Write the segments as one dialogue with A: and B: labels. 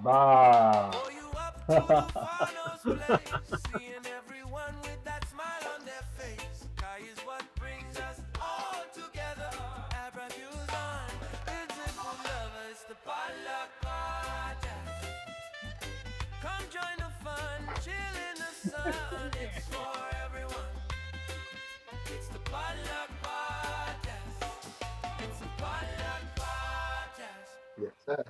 A: Bah.
B: Oh, you up to the farmer's place, seeing everyone with that smile on their face. Sky is what brings us all together. Abra views on, beautiful lovers, the Potluck podcast. Come join the fun, chill in the sun. It's for everyone. It's the Potluck podcast. It's the Potluck podcast.
C: Yes, sir.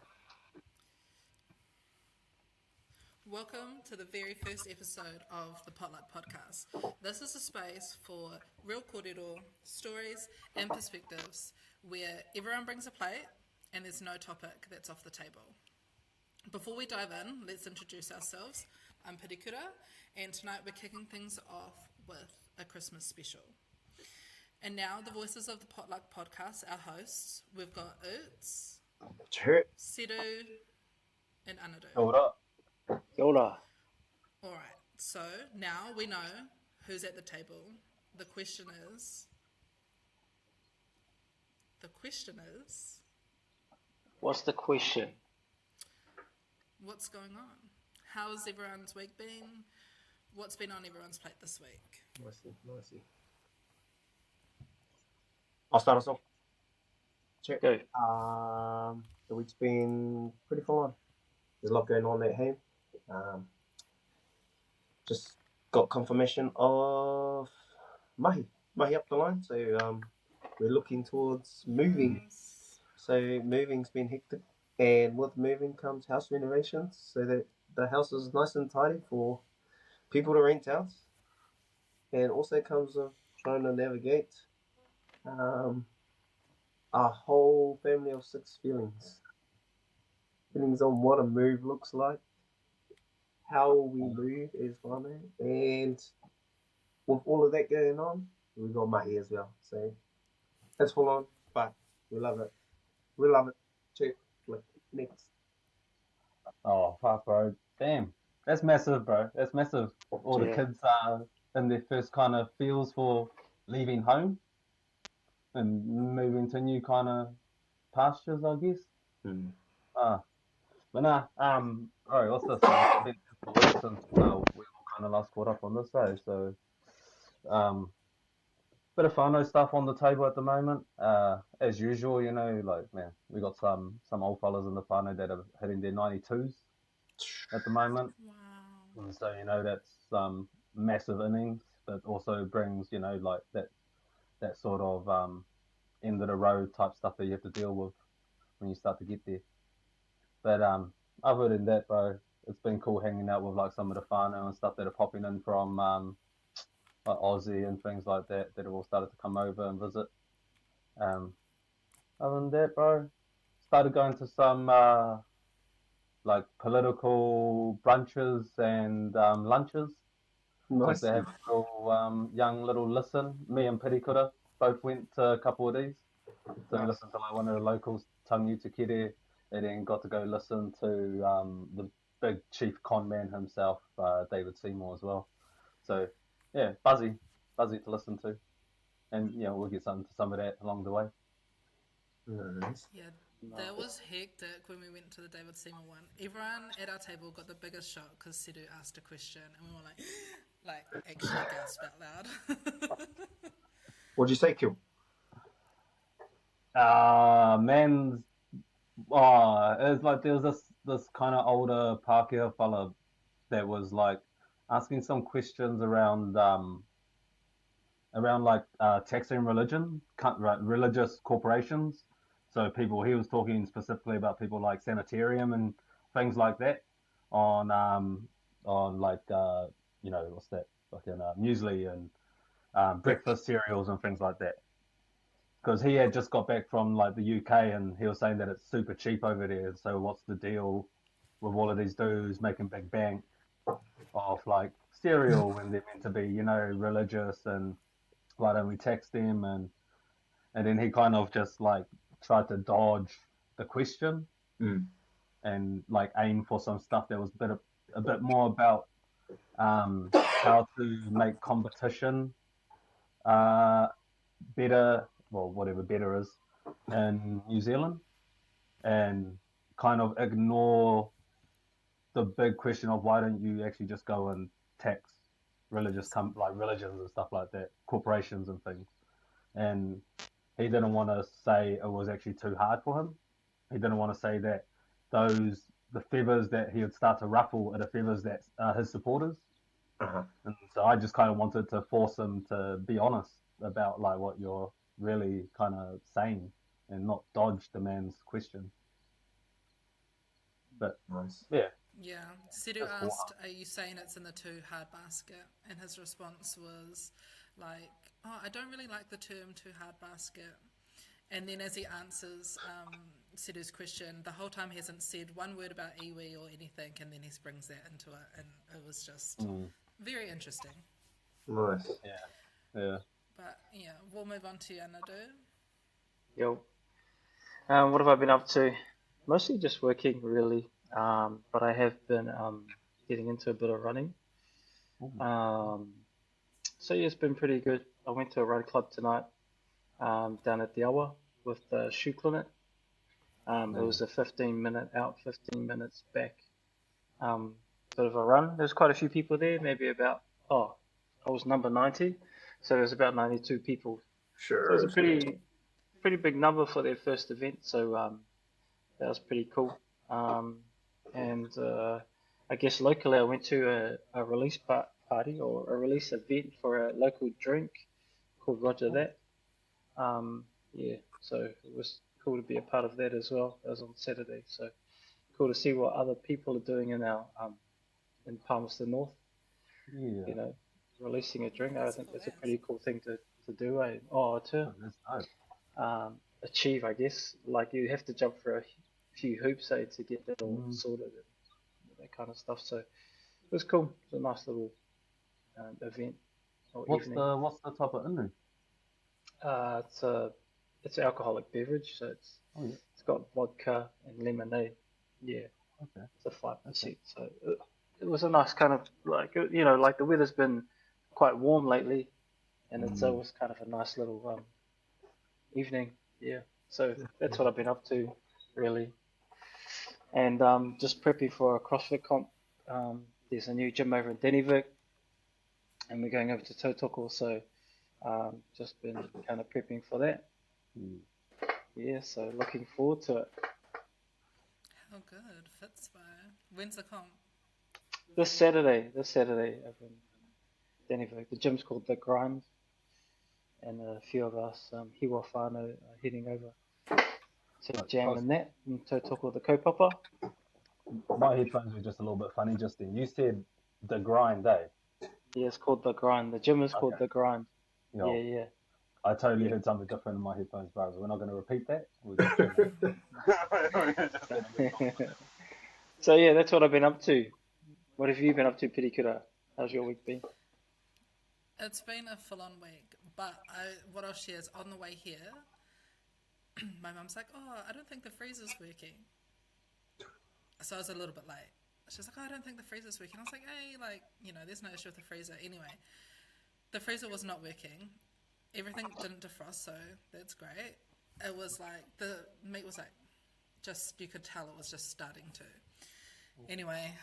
D: Welcome to the very first episode of the Potluck podcast. This is a space for real kōrero, stories and perspectives where everyone brings a plate and there's no topic that's off the table. Before we dive in, let's introduce ourselves. I'm Pirikura, and tonight we're kicking things off with a Christmas special. And now the voices of the Potluck podcast, our hosts. We've got Oots,
C: Sure.
D: Seru, and Anadu.
A: Hold up.
E: Kia ora.
D: All right, so now we know who's at the table. The question is,
E: What's the question?
D: what's going on? How's everyone's week been? What's been on everyone's plate this week?
C: Nicey. I'll start us off. Check.
E: Go.
C: The week's been pretty full on. There's a lot going on at home. Just got confirmation of Mahi up the line. So we're looking towards moving. So moving's been hectic. And with moving comes house renovations, so that the house is nice and tidy for people to rent out. And also comes with trying to navigate a whole family of 6 feelings. Feelings on what a move looks like, how we move as whānau, and with all of that going on, we've got Mahi as well. So that's full on, but we love it. Check. Next.
A: Oh, fuck, bro. Damn. That's massive, bro. That's massive. All the
E: Yeah.
A: kids are in their first kind of feels for leaving home and moving to new kind of pastures, I guess. But nah, alright, what's this? It's been a week since we all kind of last caught up on this, eh? So, bit of whānau stuff on the table at the moment. As usual, you know, like, man, we got some old fellas in the whānau that are hitting their 92s at the moment.
D: Wow.
A: And so, you know, that's massive innings, but also brings, you know, like that sort of end of the road type stuff that you have to deal with when you start to get there. But other than that, bro, it's been cool hanging out with like some of the whānau and stuff that are popping in from like Aussie and things like that have all started to come over and visit. Other than that, bro, started going to some like political brunches and lunches.
C: Nice.
A: Just to have a little, young little listen. Me and Pirikura both went to a couple of these. So we listened to like one of the locals, Tangu Te Kere, and then got to go listen to the big chief con man himself, David Seymour as well. So yeah, buzzy to listen to, and you know we'll get some of that along the way.
C: Nice.
D: Yeah, that was hectic when we went to the David Seymour one. Everyone at our table got the biggest shock because Seru asked a question and we were like actually gasped out loud.
C: What'd you say, Kil?
A: Man's it was like there was this kind of older Pākehā fella that was like asking some questions around like taxing religious corporations. So he was talking specifically about people like sanitarium and things like that on like you know what's that fucking muesli and breakfast cereals and things like that. Because he had just got back from like the UK and he was saying that it's super cheap over there. So what's the deal with all of these dudes making big bank off like cereal when they're meant to be, you know, religious, and why don't we tax them? And then he kind of just like tried to dodge the question and like aim for some stuff that was a bit more about how to make competition better, well, whatever better is, in New Zealand, and kind of ignore the big question of why don't you actually just go and tax religions and stuff like that, corporations and things. And he didn't want to say it was actually too hard for him. He didn't want to say that the feathers that he would start to ruffle are the feathers that are his supporters.
C: Uh-huh.
A: And so I just kind of wanted to force him to be honest about like what you're really kind of saying and not dodge the man's question. But
C: Nice.
A: yeah,
D: Yeah. Sidu
A: That's cool.
D: asked, "Are you saying it's in the too hard basket?" And his response was like, "Oh, I don't really like the term too hard basket." And then as he answers Sidu's question, the whole time he hasn't said one word about iwi or anything, and then he brings that into it, and it was just very interesting.
C: Nice.
A: yeah.
D: But yeah, we'll move on to Anadu.
E: Yo. What have I been up to? Mostly just working, really. But I have been getting into a bit of running. So yeah, it's been pretty good. I went to a run club tonight down at the Awa with the shoe clinic. It was a 15-minute out, 15 minutes back. Bit of a run. There's quite a few people there, maybe about, I was number 90, so there's about 92 people.
C: Sure.
E: So it was a pretty big number for their first event, so that was pretty cool. And I guess locally I went to a release party or a release event for a local drink called Roger That. Yeah, so it was cool to be a part of that as well. That was on Saturday, so cool to see what other people are doing in our in Palmerston North.
A: Yeah.
E: You know, releasing a drink. I
D: That's
E: think
D: cool,
E: that's a
D: eh?
E: pretty cool thing to do. To
A: That's nice.
E: achieve, I guess. Like you have to jump for a few hoops, to get that all sorted and that kind of stuff. So it was cool. It was a nice little event or
A: What's
E: evening.
A: the type of inu?
E: It's an alcoholic beverage, so it's got vodka and lemonade. Yeah,
A: Okay.
E: it's a 5%. So it was a nice kind of like like the weather's been quite warm lately, and it was kind of a nice little evening. Yeah, so that's what I've been up to, really. And just prepping for a CrossFit comp. There's a new gym over in Dennyvik, and we're going over to Tautoko, so just been kind of prepping for that. Yeah, so looking forward to it.
D: How good. Fitzbay. When's the comp?
E: This Saturday over in Dennyvik. The gym's called The Grind, and a few of us, Hiwa whānau, are heading over to jam in that in Tautoko, the kaupapa.
A: My headphones were just a little bit funny just then. You said The Grind, eh?
E: Yeah, it's called The Grind. The gym is called The Grind.
A: Yo,
E: Yeah.
A: I totally heard something different in my headphones, bro. We're not going to repeat that. We're just gonna...
E: So yeah, that's what I've been up to. What have you been up to, Pirikura? How's your week been?
D: It's been a full-on week, but what I'll share is on the way here, my mum's like, "Oh, I don't think the freezer's working." So I was a little bit late. She's like, "Oh, I don't think the freezer's working." I was like, "Hey, there's no issue with the freezer." Anyway, the freezer was not working. Everything didn't defrost, so that's great. It was like, the meat was like, you could tell it was just starting to. Anyway,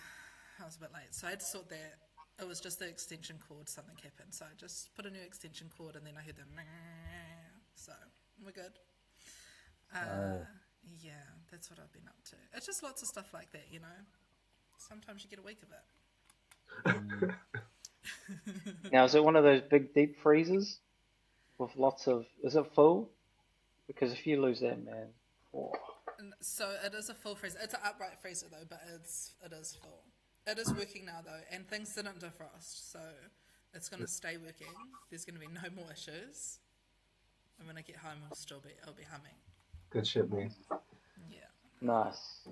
D: I was a bit late, so I had to sort that. It was just the extension cord, something happened. So I just put a new extension cord, and then I heard the so we're good. Yeah, that's what I've been up to. It's just lots of stuff like that, Sometimes you get a week of it.
E: Now, is it one of those big deep freezers with lots of? Is it full? Because if you lose that, man.
D: So it is a full freezer. It's an upright freezer though, but it is full. It is working now though, and things didn't defrost, so it's going to stay working. There's going to be no more issues. And when I get home, it'll be humming.
C: Good shit, man.
D: Yeah.
E: Nice.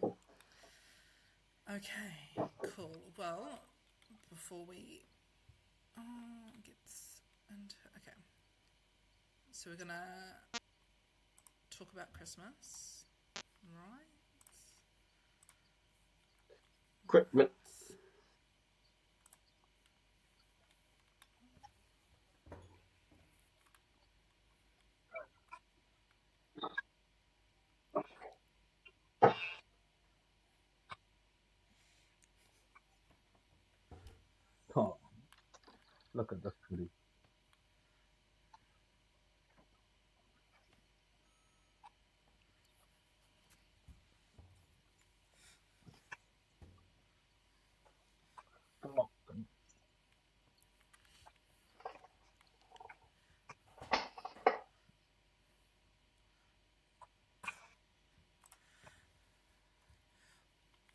D: Okay, cool. Well, before we get into... Okay. So we're going to talk about Christmas, right?
C: Equipment.
A: Look at this cutie.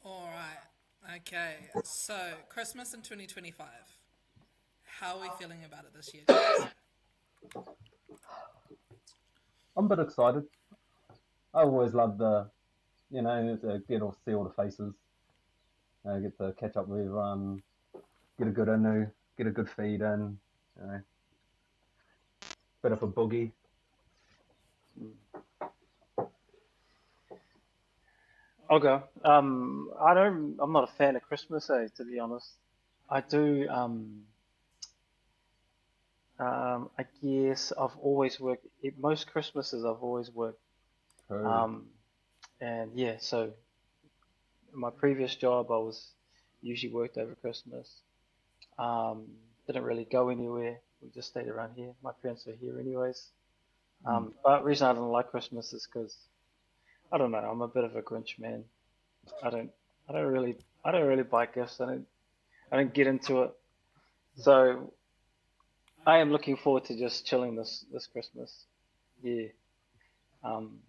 D: All right. Okay. So, Christmas in 2025. How are we feeling about it this year, guys?
A: I'm a bit excited. I always love the, to get to see all the faces, get to catch up with everyone, get a good inu, get a good feed in, bit of a boogie.
E: I'll go. I'm not a fan of Christmas, to be honest. I do. I guess I've always worked. Most Christmases I've always worked.
A: True.
E: And yeah, so in my previous job I was usually worked over Christmas. Um, didn't really go anywhere. We just stayed around here. My parents were here anyways. But the reason I don't like Christmas is because I don't know. I'm a bit of a Grinch man. I don't. I don't really buy gifts. I don't get into it. So I am looking forward to just chilling this Christmas. Yeah. Um.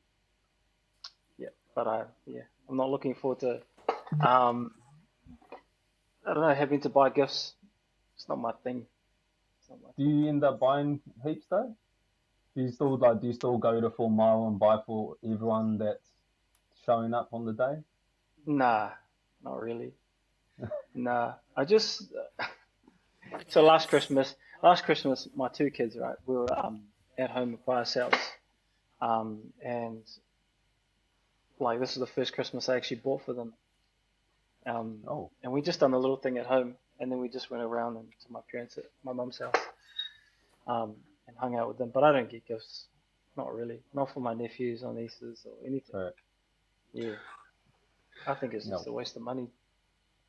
E: Yeah. I'm not looking forward to. Um. I don't know, having to buy gifts. It's not my thing. It's not my
A: Do
E: thing.
A: you end up buying heaps though? Do you still go the full mile and buy for everyone that's showing up on the day?
E: Nah, not really. Nah. I just
D: The
E: so
D: kids.
E: last Christmas, my two kids, right, we were at home by ourselves. And like this is the first Christmas I actually bought for them.
A: Oh,
E: And we just done a little thing at home, and then we just went around and to my parents at my mum's house, and hung out with them. But I don't get gifts, not really, not for my nephews or nieces or anything.
A: correct.
E: Yeah, I think it's just
A: No.
E: a waste of money.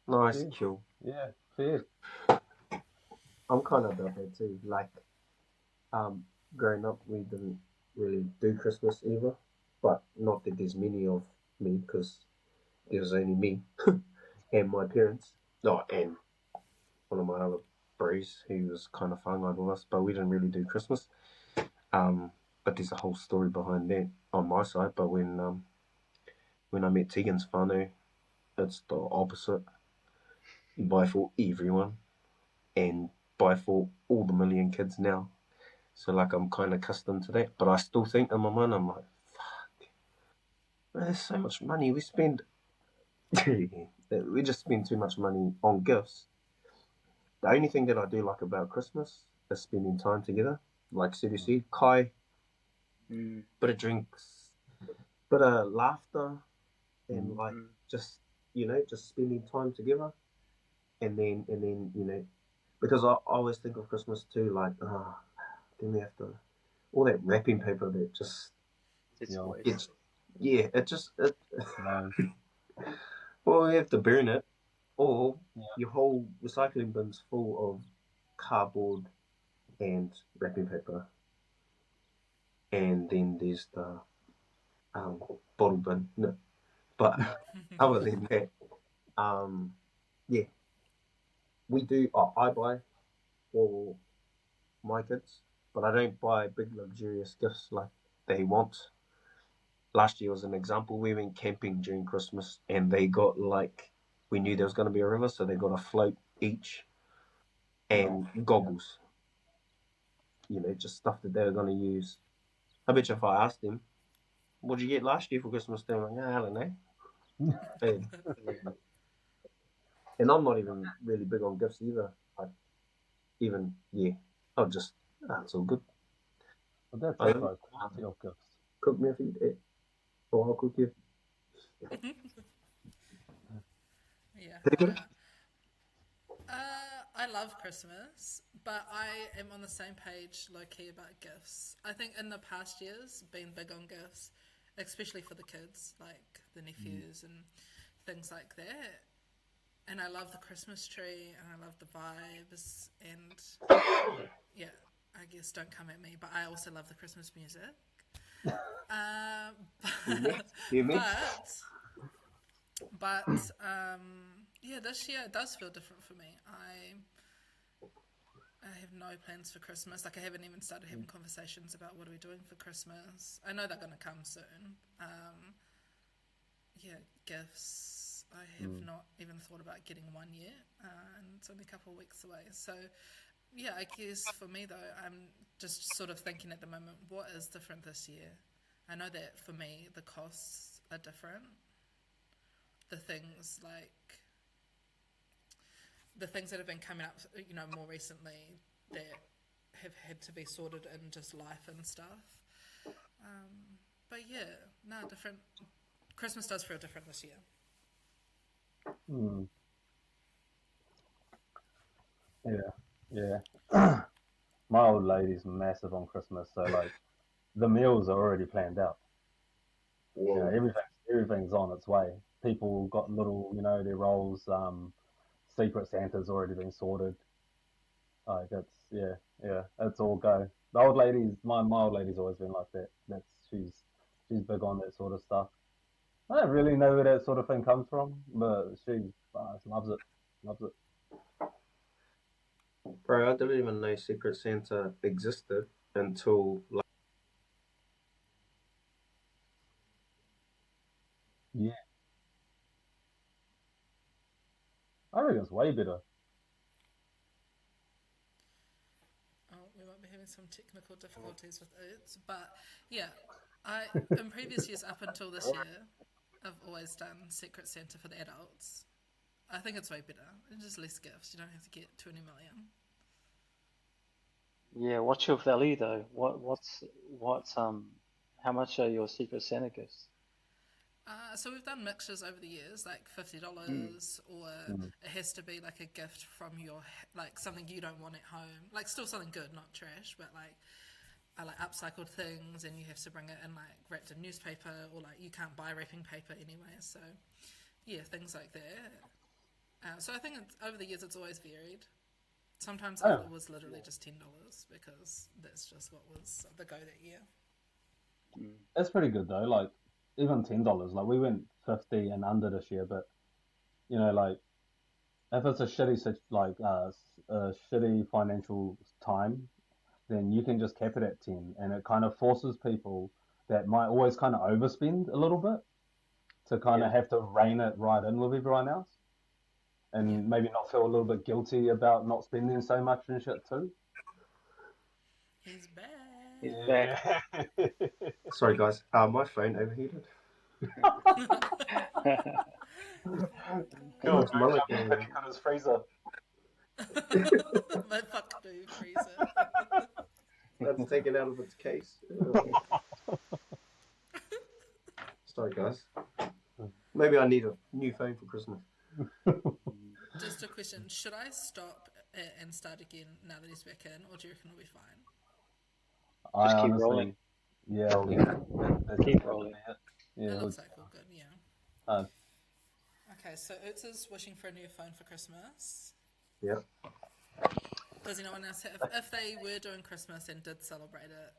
C: Nice,
A: Fair.
C: cool.
A: Yeah, fair.
C: I'm kind of about that too. Like, growing up, we didn't really do Christmas either. But not that there's many of me, because there was only me and my parents. Oh, and one of my other bros who was kind of hung on with us, but we didn't really do Christmas. But there's a whole story behind that on my side. But when I met Tegan's whānau, it's the opposite. You buy for everyone and buy for all the million kids now. So like I'm kind of accustomed to that, but I still think in my mind I'm like, fuck, there's so much money we spend. We just spend too much money on gifts. The only thing that I do like about Christmas is spending time together. Like seriously, Kai,
E: Mm,
C: bit of drinks, bit of laughter, and like
E: mm,
C: just just spending time together. And then because I always think of Christmas too, like then we have to all that wrapping paper that just
E: it's a
A: Yeah.
E: waste.
C: it's yeah it just it
A: No.
C: well we have to burn it, or
A: Yeah.
C: your whole recycling bin's full of cardboard and wrapping paper, and then there's the um, bottle bin. No, but other than that, um, yeah, we do. I buy for my kids, but I don't buy big luxurious gifts like they want. Last year was an example. We went camping during Christmas, and they got like we knew there was going to be a river, so they got a float each and goggles. Just stuff that they were going to use. I bet you if I asked them, "What did you get last year for Christmas?" They're like, "I don't know." And, and I'm not even really big on gifts either. I'll just it's all good.
A: But that's
C: I
A: it
C: don't
A: though, quality of gifts.
C: cook me a feed, or I'll cook you.
D: Yeah.
C: Pretty good.
D: I love Christmas, but I am on the same page low key about gifts. I think in the past years, been big on gifts, especially for the kids, like the nephews and things like that. and I love the Christmas tree, and I love the vibes, and yeah, I guess don't come at me, but I also love the Christmas music. Uh,
C: You mean?
D: but yeah, this year it does feel different for me. I have no plans for Christmas. Like, I haven't even started having conversations about what are we doing for Christmas. I know they're going to come soon. Yeah, gifts. I have not even thought about getting one yet, and it's only a couple of weeks away. So, yeah, I guess for me though, I'm just sort of thinking at the moment, what is different this year? I know that for me, the costs are different. The things that have been coming up, more recently that have had to be sorted in just life and stuff. But yeah, no, different. Christmas does feel different this year.
A: Yeah. My old lady's massive on Christmas, so like the meals are already planned out. Everything's on its way. People got little, their roles. Secret Santa's already been sorted. Like it's all go. My old lady's always been like that. She's big on that sort of stuff. I don't really know where that sort of thing comes from, but she loves it. Loves it.
C: Bro, I didn't even know Secret Santa existed until like.
A: Yeah, I reckon it's way better.
D: Oh, we might be having some technical difficulties with it, but yeah, in previous years up until this year, I've always done Secret Santa for the adults. I think it's way better. It's just less gifts. You don't have to get 20 million.
E: Yeah, what's your value though? What's how much are your Secret Santa gifts?
D: So we've done mixtures over the years, like $50, or it has to be like a gift from like something you don't want at home, like still something good, not trash, but like upcycled things, and you have to bring it in like wrapped in newspaper, or like you can't buy wrapping paper anyway. So yeah, things like that. So I think over the years it's always varied. Sometimes
A: Oh,
D: it was literally just $10 because that's just what was the go that year.
A: that's pretty good though. Like even $10. Like we went 50 and under this year, but like if it's a a shitty financial time, then you can just cap it at 10, and it kind of forces people that might always kind of overspend a little bit to kind of
E: Yeah.
A: have to rein it right in with everyone else,
D: Yeah.
A: and maybe not feel a little bit guilty about not spending so much and shit too.
D: He's back.
E: He's back.
A: Yeah.
C: Sorry, guys. My phone overheated.
A: Cool.
C: It's Mullet.
A: Put it in his freezer.
D: My fuck do freezer.
C: That's taken out of its case. Sorry, guys. Maybe I need a new phone for Christmas.
D: Just a question: should I stop and start again now that he's back in, or do you reckon we'll be fine?
E: Just
A: I
E: keep
A: honestly,
E: rolling.
A: yeah, that's
E: Keep
A: probably
E: rolling.
A: it. Yeah,
D: It looks like all good, yeah.
A: uh,
D: Okay, so Utz is wishing for a new phone for Christmas.
C: Yeah.
D: Does anyone else have? If they were doing Christmas and did celebrate it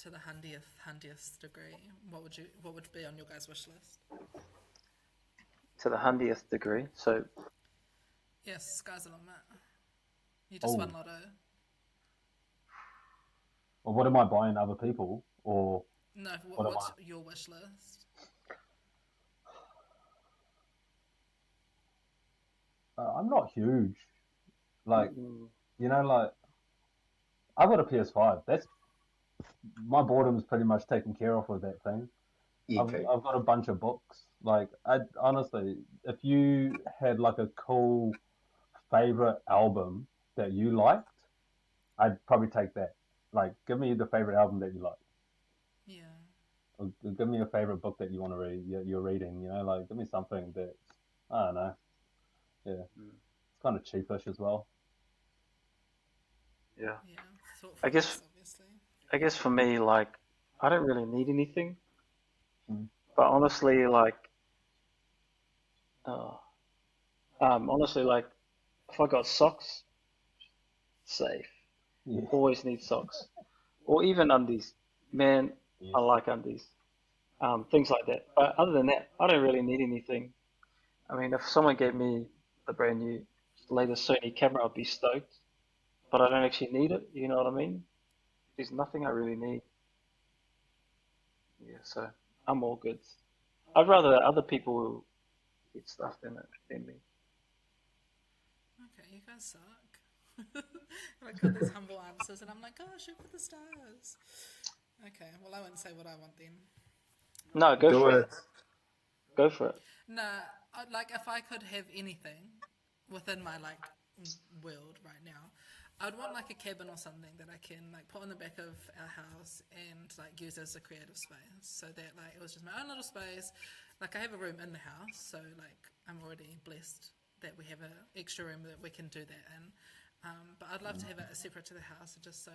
D: to the hundredth degree, what would be on your guys' wish list?
E: To the 100th degree. So
D: Yes, sky's the limit. You just won lotto.
A: or what am I buying other people, or
D: No,
A: what am
D: what's your wish list?
A: I'm not huge. Like, like I've got a PS5. That's my boredom's pretty much taken care of with that thing.
C: Okay.
A: I've got a bunch of books. Like, I honestly, if you had like a cool favorite album that you liked, I'd probably take that. Like, give me the favorite album that you like.
D: Yeah.
A: Or give me a favorite book that you want to read. You're reading. Like give me something that's I don't know. Yeah, it's kind of cheapish as well.
E: yeah.
D: Yeah. Thoughtful
E: I guess
D: obviously.
E: I guess for me, like, I don't really need anything,
A: Mm.
E: but honestly, like, uh, Honestly, like if I got socks, safe.
A: Yeah.
E: Always need socks, or even undies. Man, I
A: Yes.
E: like undies. Things like that. But other than that, I don't really need anything. I mean, if someone gave me the brand new latest Sony camera, I'd be stoked. But I don't actually need it. You know what I mean? There's nothing I really need. Yeah, so I'm all good. I'd rather other people get stuff than me.
D: Okay, you guys suck. I got these humble answers, and I'm like, oh, shoot for the stars. Okay, well, I won't say what I want then.
E: No, go
C: Do
E: for it.
C: it.
E: Go for it.
D: Nah, like if I could have anything within my like world right now, I'd want like a cabin or something that I can like put on the back of our house and like use as a creative space, so that like it was just my own little space. Like I have a room in the house, so like I'm already blessed that we have an extra room that we can do that in. But I'd love to have it separate to the house, just so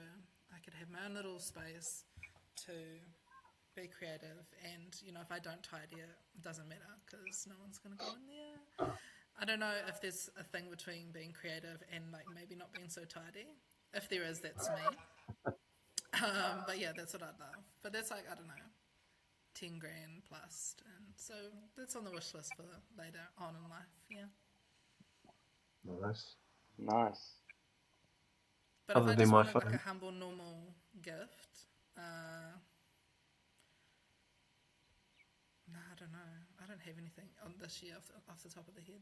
D: I could have my own little space to be creative. And you know, if I don't tidy it, it doesn't matter because no one's gonna go in there. I don't know if there's a thing between being creative and like maybe not being so tidy. If there is, that's me. But yeah, that's what I'd love. But that's like I don't know, 10 grand plus, and so that's on the wish list for later on in life. Yeah.
C: Nice.
E: Nice.
D: But if
C: Other
D: I
C: than
D: just
C: my
D: wanted like a
C: phone.
D: humble, normal gift, no, I don't know. I don't have anything on this year off the top of the head.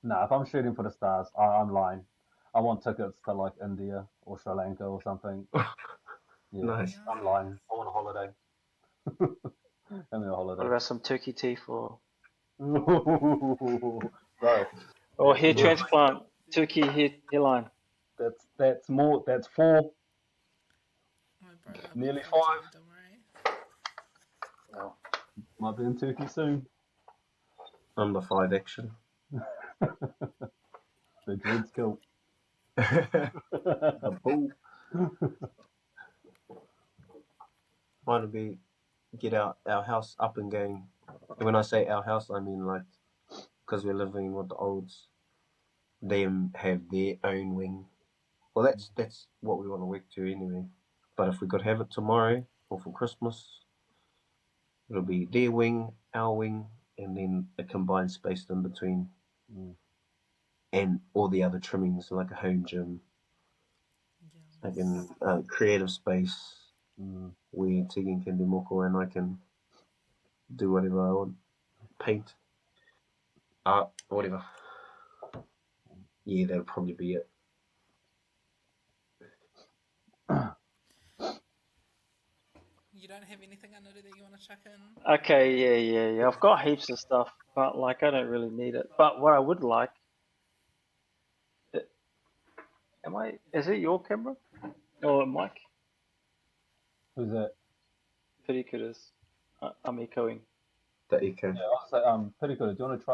A: Nah, if I'm shooting for the stars, I'm lying. I want tickets to like India or Sri Lanka or something. Yeah,
C: Nice.
A: I'm
D: Yeah.
A: lying. I want a holiday. Give me a
E: What
A: holiday.
E: about some turkey teeth
A: Bro,
E: or
A: that's
E: hair
A: more.
C: Yes.
E: transplant? Turkey hairline.
A: That's more. That's four,
D: My bro, I'll be
A: nearly
D: full
A: five.
D: too. Don't worry.
E: Well,
A: Might be in Turkey soon.
C: Under 5 action.
A: The dreads kill.
C: A bull. Mine would be get our house up and going. And when I say our house, I mean like because we're living with the olds. Them have their own wing. Well, that's what we want to work to anyway. But if we could have it tomorrow or for Christmas, it'll be their wing, our wing, and then a combined space in between,
A: Mm,
C: and all the other trimmings like a home gym, like
D: Yes.
C: an creative space
A: mm.
C: where Tegan can do moko and I can do whatever I want, paint, art, whatever. Yeah, that'll probably be it.
D: You don't have anything under that you want to chuck in?
E: okay, yeah. I've got heaps of stuff, but like I don't really need it. But what I would like, uh, am I? Is it your camera or Mike?
A: Who's that?
E: Pretty good as I'm echoing.
C: The eco.
A: Yeah, I'll say pretty good. Do you want to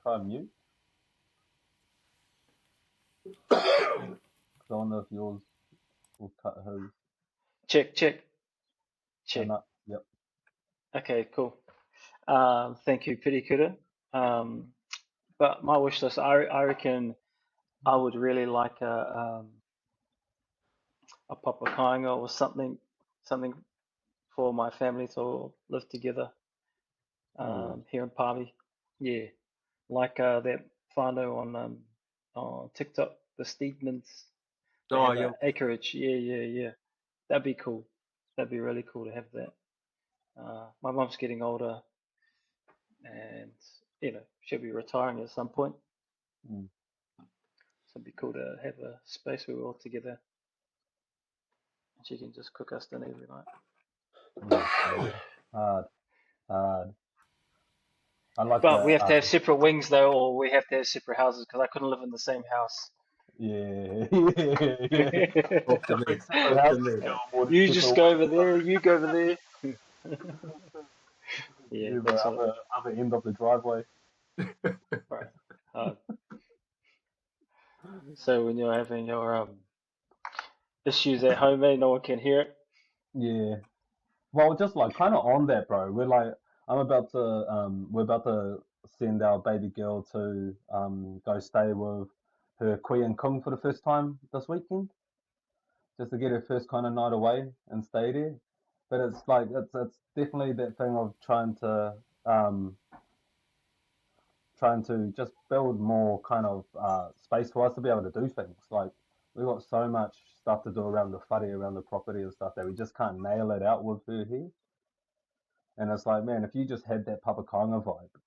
A: try mute? 'Cause I wonder if yours will cut hers.
E: Check.
A: And
E: Check.
A: yep.
E: Okay, cool. Thank you, Pretty Kuda. Um, but my wish list, I reckon I would really like a papa kainga or something for my family to live together
A: Oh yeah.
E: here in Palmy. Yeah, like that whānau on TikTok, the Steedmans. They
C: Oh,
E: have
C: yeah.
E: an acreage. Yeah. That'd be cool. That'd be really cool to have that. My mum's getting older, and she'll be retiring at some point.
A: Mm,
E: So it'd be cool to have a space where we're all together, and she can just cook us dinner every night.
A: yeah. Hard, hard. I like
E: But we
A: the
E: have to have separate wings though, or we have to have separate houses because I couldn't live in the same house.
A: yeah, yeah.
C: Talk to me.
A: Having separate
C: Talk to
A: houses
C: me.
A: go more
E: You just
A: difficult.
E: go over there, you go over there. Yeah,
A: Yeah, the
E: that's what.
A: other end of the driveway.
E: Right. Uh, so when you're having your issues at home, no one can hear it.
A: Yeah. Well, just like kind of on that, bro. We're like, we're about to send our baby girl to go stay with her kui and kung for the first time this weekend, just to get her first kind of night away and stay there. But it's like it's definitely that thing of trying to just build more kind of space for us to be able to do things. Like we've got so much stuff to do around the whare, around the property and stuff that we just can't nail it out with her here. And it's like, man, if you just had that Papakanga vibe,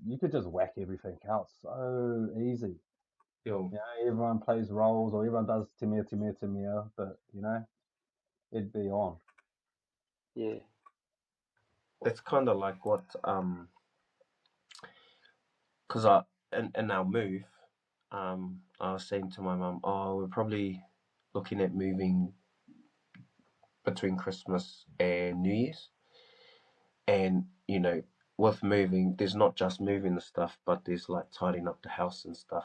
A: you could just whack everything out so easy.
C: Yo,
A: You know, everyone plays roles or everyone does te mea, but you know, it'd be on.
E: Yeah.
C: that's kind of like what because in our move, I was saying to my mum, oh, we're probably looking at moving between Christmas and New Year's. And, you know, with moving, there's not just moving the stuff, but there's like tidying up the house and stuff.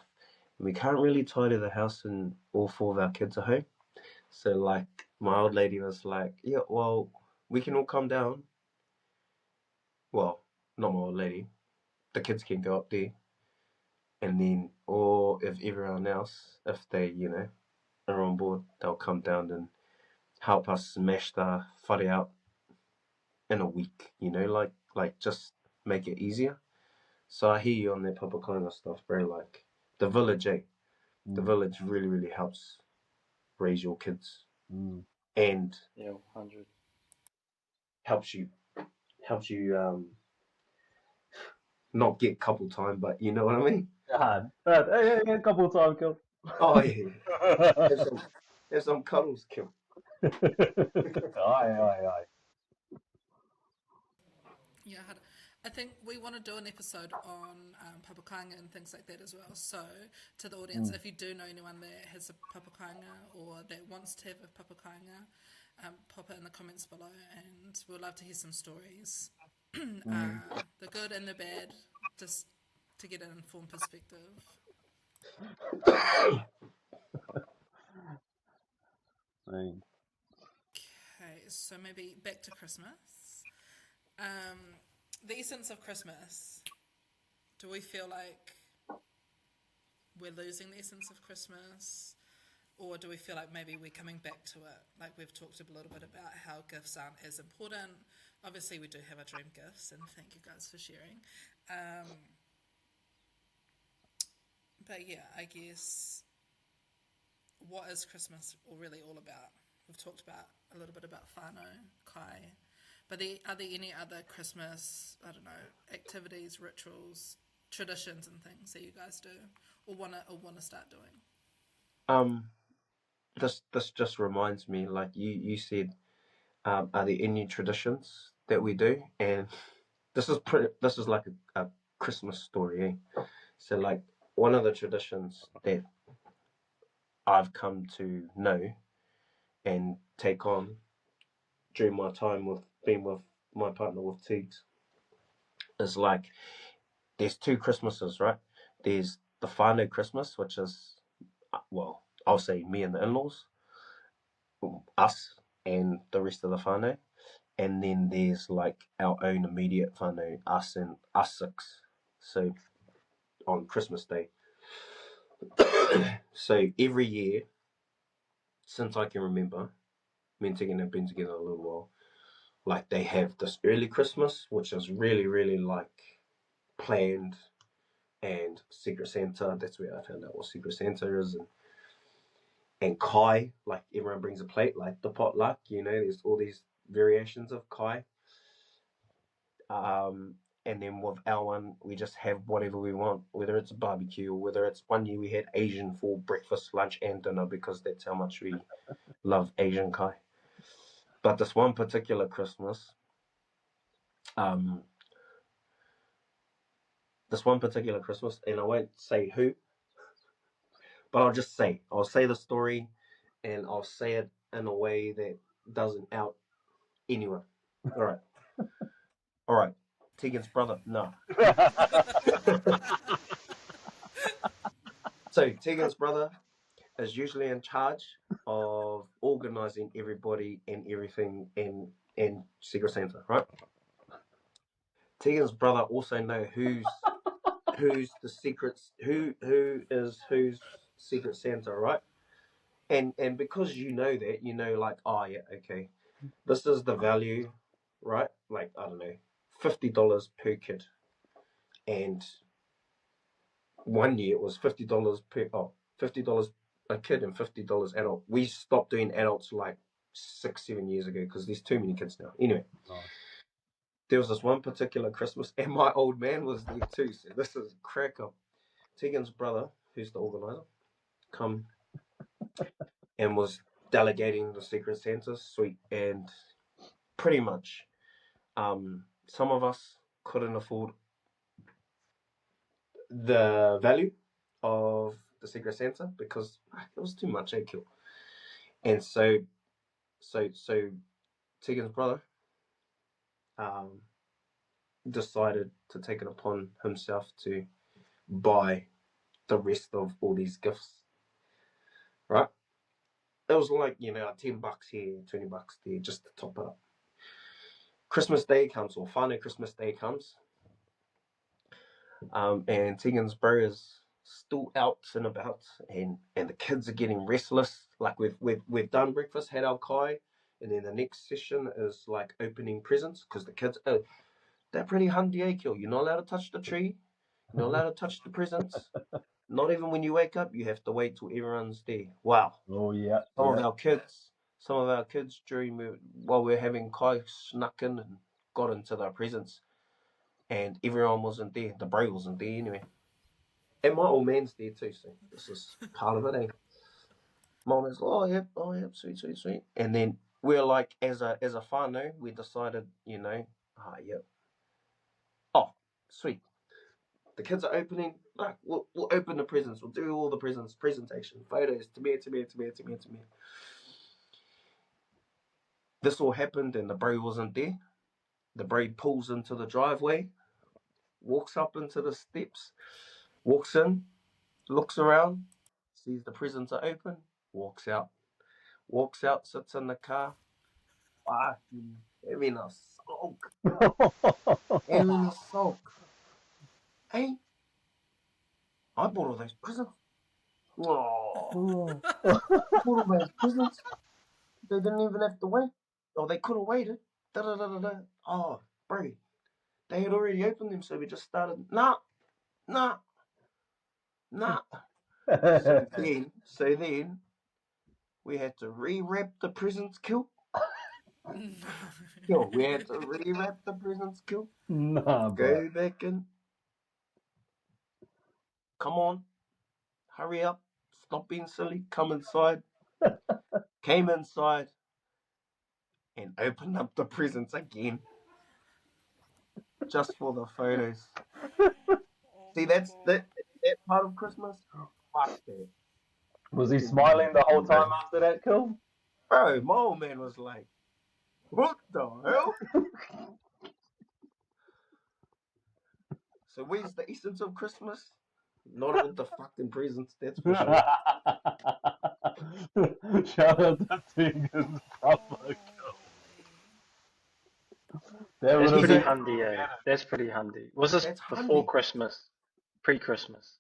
C: And we can't really tidy the house and all four of our kids are home. So, like, my old lady was like, yeah, well, we can all come down. Well, not my old lady. The kids can go up there. And then, or if everyone else, if they, you know, are on board, they'll come down and help us smash the whare out in a week, you know, like just make it easier. So I hear you on that Papakanga stuff, bro. Like the village, the village really, really helps raise your kids and
E: Yeah, 100.
C: helps you not get couple time, but you know what I mean?
A: Hey, a couple of times, kill.
C: Oh yeah. Have some cuddles, kill.
A: Aye.
D: Yeah, I think we want to do an episode on papakanga and things like that as well. So, to the audience, if you do know anyone that has a papakanga or that wants to have a papakanga, pop it in the comments below, and we'd love to hear some stories, the good and the bad, just to get an informed perspective.
A: Right.
D: Okay, so maybe back to Christmas. The essence of Christmas. Do we feel like we're losing the essence of Christmas? Or do we feel like maybe we're coming back to it? Like we've talked a little bit about how gifts aren't as important. Obviously, we do have our dream gifts, and thank you guys for sharing. But yeah, I guess, what is Christmas really all about? We've talked about a little bit about whānau, kai. But are there any other Christmas, I don't know, activities, rituals, traditions and things that you guys do or wanna start doing?
C: This just reminds me, like you said, are there any traditions that we do? And this is like a Christmas story, eh? So like one of the traditions that I've come to know and take on during my time with being with my partner with Teagues is like there's two Christmases, right? There's the whānau Christmas, which is well, I'll say me and the in-laws, us and the rest of the whānau. And then there's like our own immediate whānau, us and us six. So on Christmas Day. So every year, since I can remember, me and Tegan have been together a little while, like they have this early Christmas, which is really, really like planned, and Secret Santa, that's where I found out what Secret Santa is, and kai, like everyone brings a plate, like the potluck, you know, there's all these variations of kai. And then with our one, we just have whatever we want, whether it's a barbecue or whether it's one year we had Asian for breakfast, lunch, and dinner because that's how much we love Asian kai. But this one particular Christmas, and I won't say who, but I'll say the story, and I'll say it in a way that doesn't out anyone. All right. Tegan's brother, no. So Tegan's brother is usually in charge of organizing everybody and everything in Secret Santa, right? Tegan's brother also know who's who's the secrets, who is who's Secret Santa, right? And because you know that, you know, like, oh yeah, okay, this is the value, right? Like, I don't know, $50 per kid, and one year it was $50 per $50 a kid and $50 adult. We stopped doing adults like 6-7 years ago because there's too many kids now. Anyway, there was this one particular Christmas, and my old man was there too. So this is a crack up. Tegan's brother, who's the organizer, come and was delegating the Secret Santa suite, and pretty much, some of us couldn't afford the value of the Secret Santa because it was too much kill. And so Tegan's brother decided to take it upon himself to buy the rest of all these gifts. Right? It was like, you know, $10 here, $20 there, just to top it up. Christmas Day comes, or final Christmas Day comes, and Tegan's bro is still out and about, and the kids are getting restless. Like we've done breakfast, had our kai, and then the next session is like opening presents because the kids they're pretty hungry. You're not allowed to touch the tree, you're not allowed to touch the presents. Not even when you wake up, you have to wait till everyone's there. Wow.
A: Oh yeah.
C: Some of our kids while we're having kai snuck in and got into their presents, and everyone wasn't there. The bro wasn't there anyway. And my old man's there too, so this is part of it, eh? My old man's like, oh yep, sweet. And then we're like, as a whānau, we decided, you know, yep. Oh, sweet. The kids are opening. Like, we'll open the presents. We'll do all the presents, presentation, photos, to me. This all happened and the bro wasn't there. The bro pulls into the driveway, walks up into the steps, walks in, looks around, sees the presents are open, walks out, sits in the car, fucking having a sulk. Hey, I bought all those presents. Oh, I bought all those presents. They didn't even have to wait. Or they could have waited. Oh, bro, they had already opened them, so we just started. Nah. So then we had to re-wrap the presents, kill. We had to re-wrap the presents, kill.
A: Nah,
C: Go back in. Come on, hurry up. Stop being silly. Come inside. Came inside and opened up the presents again. Just for the photos. See, that's that part of Christmas. Fuck that.
A: Was he smiling the whole time after that kill?
C: Bro, my old man was like, what the hell? So where's the essence of Christmas? Not with the fucking presents, that's for sure.
A: Shout out to Tegan's brother.
E: That's
A: would
E: pretty
A: have
E: handy, eh? That's pretty handy. Was this
C: That's
E: before
C: handy.
E: Christmas? Pre-Christmas?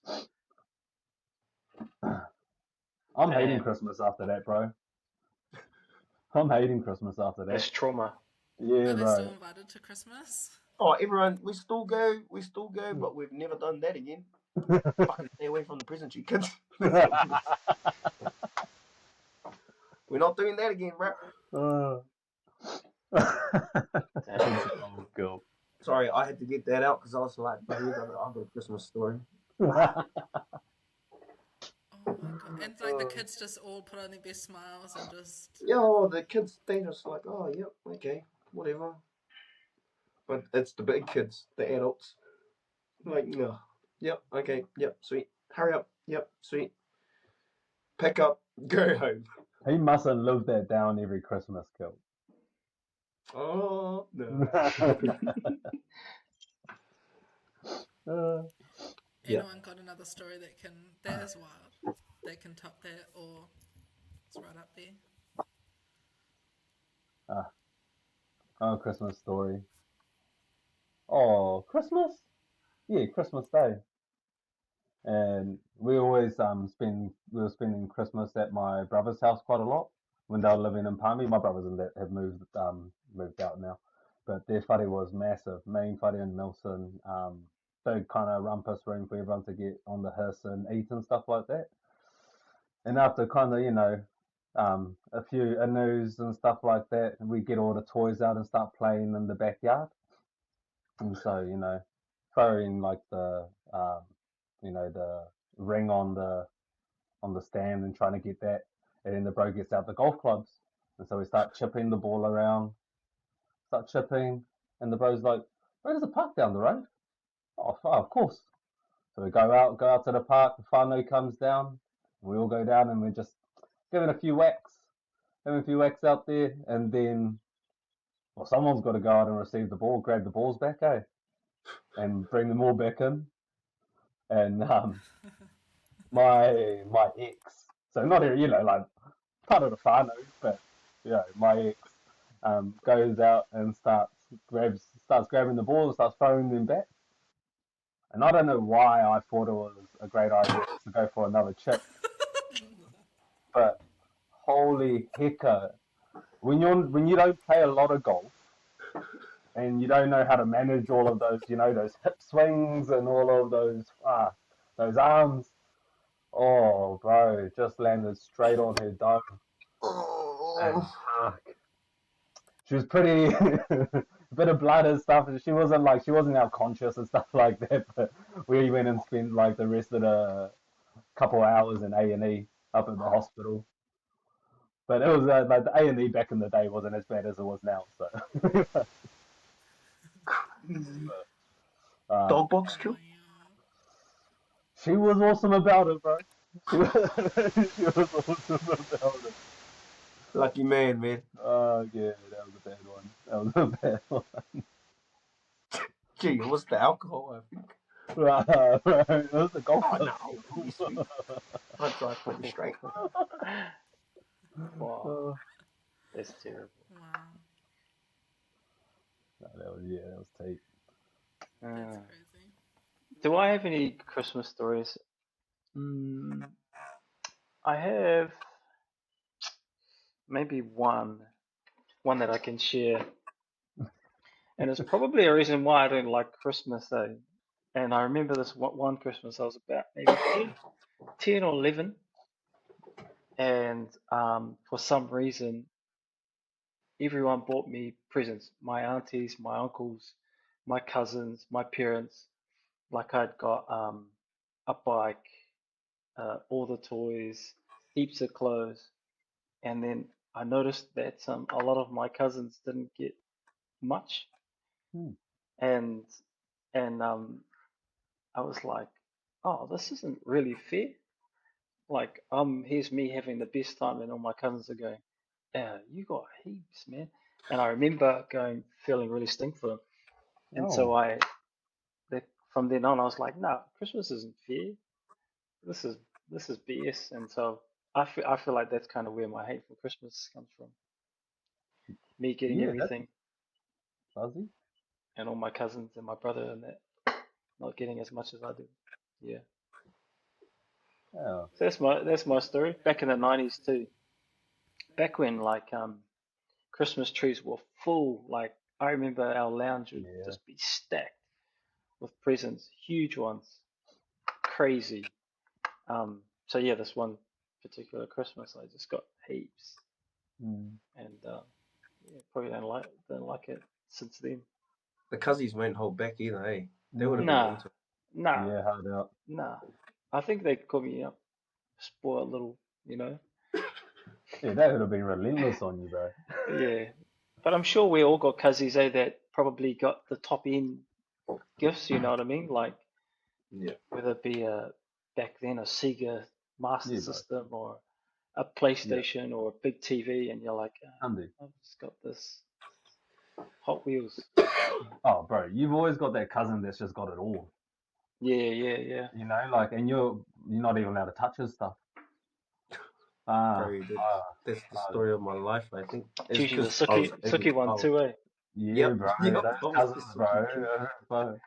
A: I'm hating
E: Damn.
A: Christmas after that, bro. I'm hating Christmas after that.
E: That's trauma.
A: Yeah,
D: Are they
A: bro.
D: still invited to Christmas?
C: Oh, everyone, we still go, but we've never done that again. Fucking stay away from the presents, you kids. We're not doing that again, bro.
A: Oh, cool.
C: Sorry, I had to get that out because I was like, I've got a Christmas story.
D: Oh my god. And like the kids just all put on their best smiles and just.
C: Yeah, the kids, they just like, oh, yep, okay, whatever. But it's the big kids, the adults. Like, no. Yep, okay, yep, sweet. Hurry up, yep, sweet. Pick up, go home.
A: He mustn't live that down every Christmas, kill.
C: Oh, no.
D: Anyone got another story that is wild, that can top that, or it's right up there?
A: Oh, Christmas story. Oh, Christmas? Yeah, Christmas Day. and we always we were spending Christmas at my brother's house quite a lot when they were living in Palmy. My brothers and that have moved out now, but their whare was massive. Main whare in Nelson, big kind of rumpus room for everyone to get on the hiss and eat and stuff like that. And after kind of a few anus and stuff like that, we get all the toys out and start playing in the backyard. And so throwing like the ring on the stand and trying to get that, and then the bro gets out the golf clubs, and so we start chipping the ball around, start chipping, and the bro's like, "Where does the park down the road?" Oh, of course. So we go out to the park. The whānau comes down, and we all go down, and we're just giving a few whacks out there, and then, well, someone's got to go out and receive the ball, grab the balls back, and bring them all back in, and my ex, so not like part of the whānau, but my ex goes out and starts grabbing the balls and starts throwing them back. And I don't know why I thought it was a great idea to go for another chip, but holy hecka, when you don't play a lot of golf and you don't know how to manage all of those those hip swings and all of those arms. Oh, bro, it just landed straight on her dome. And she was pretty, a bit of blood and stuff. She wasn't out conscious and stuff like that. But we went and spent like the rest of the couple hours in A&E up at the hospital. But it was like the A&E back in the day wasn't as bad as it was now. So.
C: Dog box kill?
A: She was awesome about it, bro. She was awesome about it.
C: Lucky man.
A: Oh, yeah, that was a bad one. That was a bad one.
C: Gee, it was the alcohol, I think.
A: Right. It was the golf club.
C: No, pretty sweet. I'd drive pretty straight.
E: Wow. That's terrible.
D: Wow.
A: No, that was tight.
D: That's crazy.
E: Do I have any Christmas stories? I have maybe one that I can share, and it's probably a reason why I don't like Christmas though. And I remember this one Christmas I was about maybe 10 or 11, and for some reason everyone bought me presents. My aunties, my uncles, my cousins, my parents. Like I'd got a bike, all the toys, heaps of clothes, and then I noticed that a lot of my cousins didn't get much, and I was like, oh, this isn't really fair. Like, here's me having the best time, and all my cousins are going, yeah, you got heaps, man. And I remember feeling really stink for them, and so from then on, I was like, no, Christmas isn't fair. This is BS, and so I feel like that's kind of where my hate for Christmas comes from. Me getting everything,
A: Fuzzy.
E: and all my cousins and my brother and that not getting as much as I do. Yeah.
A: Oh.
E: So that's my story. Back in the 90s too. Back when Christmas trees were full. Like I remember our lounge would just be stacked with presents, huge ones, crazy. So yeah, this one particular Christmas, I just got heaps, and probably don't like it since then.
C: The cousins won't hold back either, eh? They would have
E: Nah.
C: been into it.
E: Nah.
A: Yeah, hard out.
E: Nah. I think they called me up, spoiled little,
A: Yeah, they would have been relentless on you, bro.
E: Yeah. But I'm sure we all got cousins, that probably got the top end gifts, you know what I mean? Like, whether it be back then a Sega Master System or a PlayStation or a big TV, and you're like, I've just got this Hot Wheels.
A: Oh, bro, you've always got that cousin that's just got it all.
E: Yeah.
A: And you're not even allowed to touch his stuff.
C: That's the story of my life, I think.
E: It's usually the Suki one too, eh?
A: Yeah, bro.
C: Yep.
A: Those cousins, bro.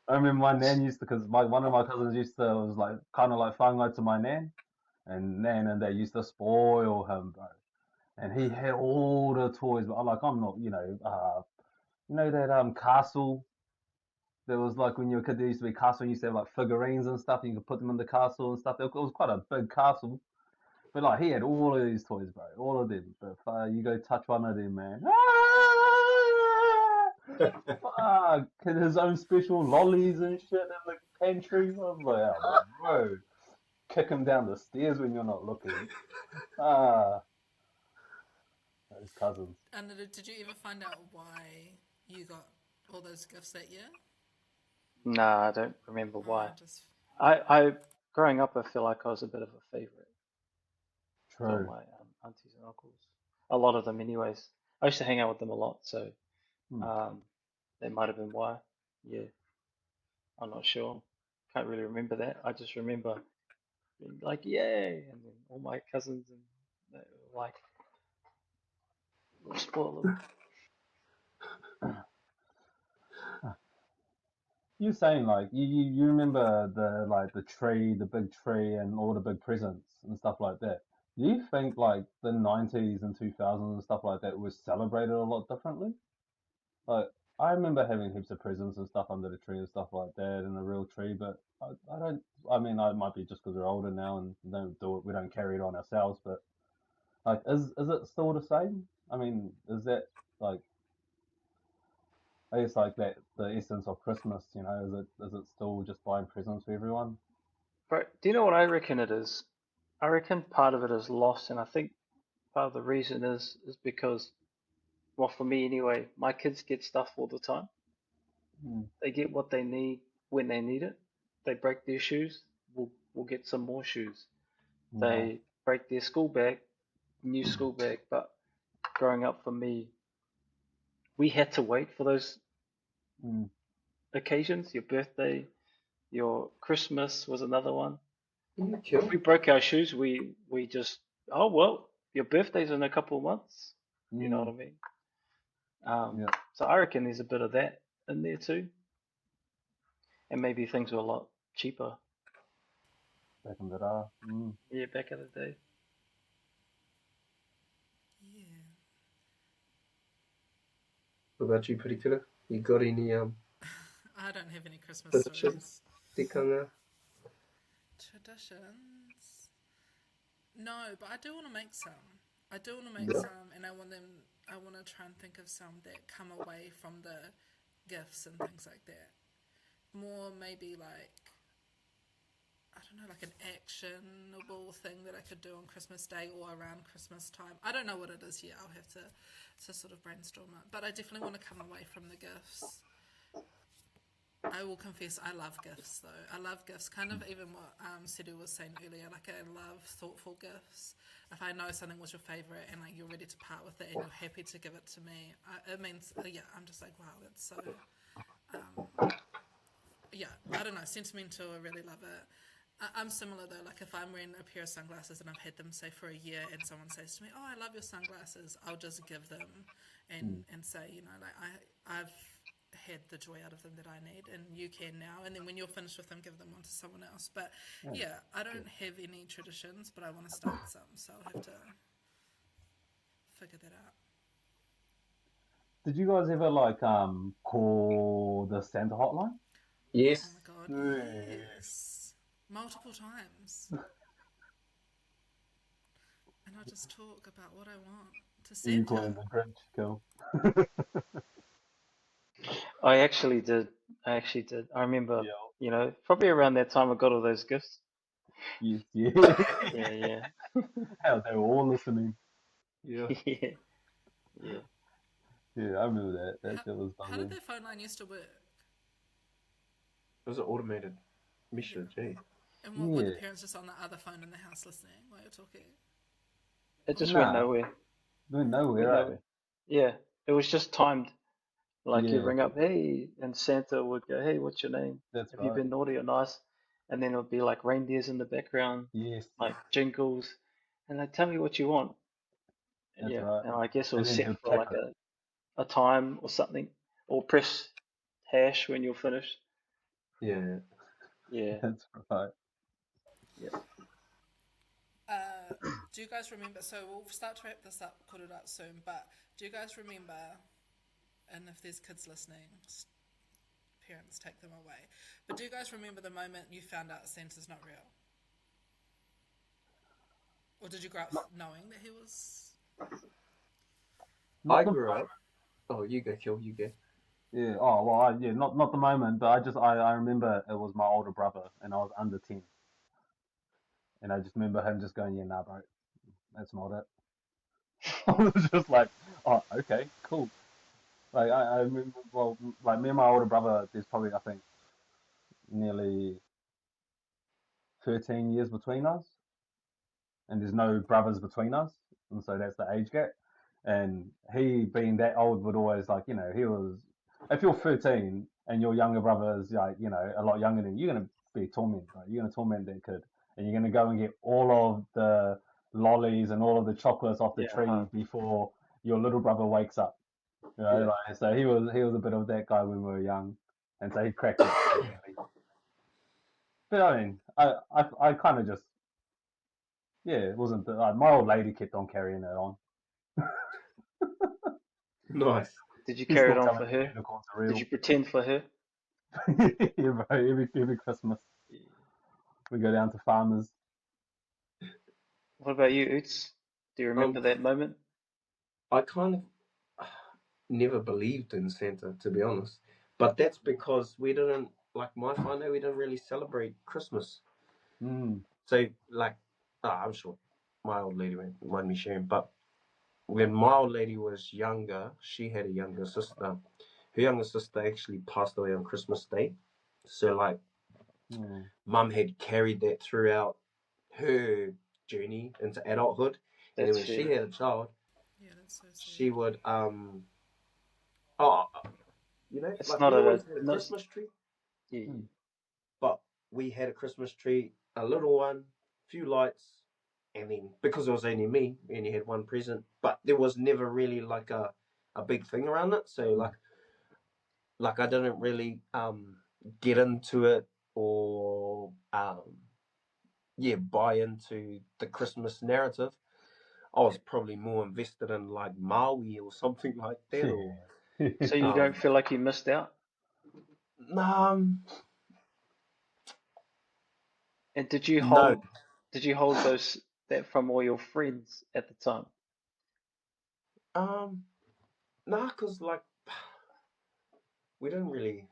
A: I remember my nan used to, because one of my cousins used to, was like kind of like whāngai to my nan, and they used to spoil him, bro. And he had all the toys, but I'm not, that castle. There was like when you were a kid, there used to be a castle. And you used to have like figurines and stuff. And you could put them in the castle and stuff. It was quite a big castle. But like he had all of these toys, bro, all of them. But you go touch one of them, man. Fuck, his own special lollies and shit in the pantry. I was like, oh, bro, kick him down the stairs when you're not looking. Ah, those cousins.
D: And did you ever find out why you got all those gifts that year?
E: Nah, I don't remember why.
D: Just
E: I growing up, I feel like I was a bit of a favorite with all
A: True.
E: my aunties and uncles. A lot of them, anyways. I used to hang out with them a lot, so that might have been why. Yeah, I'm not sure. Can't really remember that. I just remember being like, yay, and then all my cousins and they were like, we'll spoil them.
A: You're saying like you remember the tree, the big tree, and all the big presents and stuff like that. Do you think like the 90s and 2000s and stuff like that was celebrated a lot differently? Like I remember having heaps of presents and stuff under the tree and stuff like that, and a real tree. But I don't. I mean, it might be just because we're older now and don't do it. We don't carry it on ourselves. But like, is it still the same? I mean, is that like? I guess like that the essence of Christmas, is it still just buying presents for everyone?
E: But do you know what I reckon it is? I reckon part of it is lost, and I think part of the reason is because, well, for me anyway, my kids get stuff all the time.
A: Mm.
E: They get what they need when they need it. They break their shoes, we'll get some more shoes.
A: No.
E: They break their school bag, new school bag. But growing up for me, we had to wait for those occasions. Your birthday, your Christmas was another one. If we broke our shoes, we just, oh well, your birthday's in a couple of months. You know what I mean?
A: Yeah.
E: So I reckon there's a bit of that in there too, and maybe things were a lot cheaper.
A: Back in the day.
E: Yeah, back in the day.
D: yeah.
C: What about you, Pretty Killer? You got any
D: I don't have any Christmas
C: traditions?
D: stories. Traditions? No, but I do want to make some. And I want to try and think of some that come away from the gifts and things like that. More maybe like, I don't know, like an actionable thing that I could do on Christmas Day or around Christmas time. I don't know what it is yet. I'll have to sort of brainstorm it. But I definitely want to come away from the gifts. I will confess, I love gifts though. I love gifts, kind of even what Sidu was saying earlier. Like I love thoughtful gifts. If I know something was your favourite and like you're ready to part with it and you're happy to give it to me, it means, I'm just like, wow, that's so, I don't know, sentimental. I really love it. I'm similar though. Like if I'm wearing a pair of sunglasses and I've had them say for a year, and someone says to me, "Oh, I love your sunglasses," I'll just give them and say, like I've had the joy out of them that I need, and you can now. And then when you're finished with them, give them on to someone else. But I don't have any traditions, but I want to start some, so I'll have to figure that out.
A: Did you guys ever like call the Santa hotline?
C: Yes.
D: Oh my god, yes. Multiple times. And I just talk about what I want to Santa.
A: You calling the Grinch? Cool.
E: I actually did. I remember, probably around that time I got all those gifts.
A: Yes, yeah.
E: Yeah.
A: How they were all listening.
E: Yeah. Yeah.
A: Yeah, I remember that. That shit was
D: How did their phone line used to work?
C: It was an automated mission, gee.
D: And what were the parents just on the other phone in the house listening while you're talking?
E: It just went nowhere.
A: Went nowhere, right?
E: Yeah, it was just timed. Like you'd ring up, hey, and Santa would go, hey, what's your name?
A: That's
E: Have you been naughty or nice? And then it would be like reindeers in the background, like jingles, and they'd tell me what you want.
A: That's right.
E: And I guess it was set for like a time or something, or press hash when you're finished.
C: Yeah.
E: Yeah.
A: That's right.
E: Yeah.
D: Do you guys remember? So we'll start to wrap this up, put it up soon. But do you guys remember? And if there's kids listening, parents take them away. But do you guys remember the moment you found out Santa's not real? Or did you grow up knowing that he was?
A: Not
C: I
A: the
C: grew up. Oh, you go, Kill. You go.
A: Yeah. Oh well. Yeah. Not the moment, but I remember it was my older brother, and I was under 10, and I just remember him just going, "Yeah, nah, bro, that's not it." I was just like, "Oh, okay, cool." Like I remember, well, like me and my older brother, there's probably I think nearly 13 years between us, and there's no brothers between us, and so that's the age gap. And he, being that old, would always like, he was. If you're 13 and your younger brother is like, a lot younger than you, you're gonna be tormented, right? You're gonna torment that kid, and you're gonna go and get all of the lollies and all of the chocolates off the
E: Yeah.
A: tree before your little brother wakes up.
C: Yeah.
A: Like, so he was a bit of that guy when we were young, and so he cracked it immediately. But I mean, I kind of just it wasn't like my old lady kept on carrying it on.
C: Nice.
E: Did you
A: She's
E: carry it
A: still
E: on
A: telling
E: for
A: me
E: her?
A: unicorns are
E: Did
A: real.
E: you pretend for her?
A: Yeah, bro, every Christmas we go down to farmers.
E: What about you, Oots? Do you remember
C: Um,
E: that moment?
C: I kind of never believed in Santa, to be honest. But that's because we didn't, like my family, we didn't really celebrate Christmas.
A: Mm.
C: So, like, I'm sure my old lady won't mind me sharing, but when my old lady was younger, she had a younger sister. Her younger sister actually passed away on Christmas Day. So, like,
A: Mm.
C: mum had carried that throughout her journey into adulthood. And then
E: That's
C: when she
E: fair.
C: had a child,
D: Yeah, that's so
C: she
D: sad.
C: would, oh,
E: It's
C: like
E: not
C: we
E: a
C: always had a
E: no.
C: Christmas tree,
E: Yeah.
A: Mm.
C: but we had a Christmas tree, a little one, few lights, and then because it was only me, we only had one present, but there was never really like a big thing around it. So like I didn't really get into it or buy into the Christmas narrative. I was probably more invested in like Maui or something like that, or
A: Yeah.
E: So you
C: um,
E: don't feel like you missed out?
C: um
E: And did you
C: no,
E: hold those that from all your friends at the time?
C: um, nah, cause like we didn't really.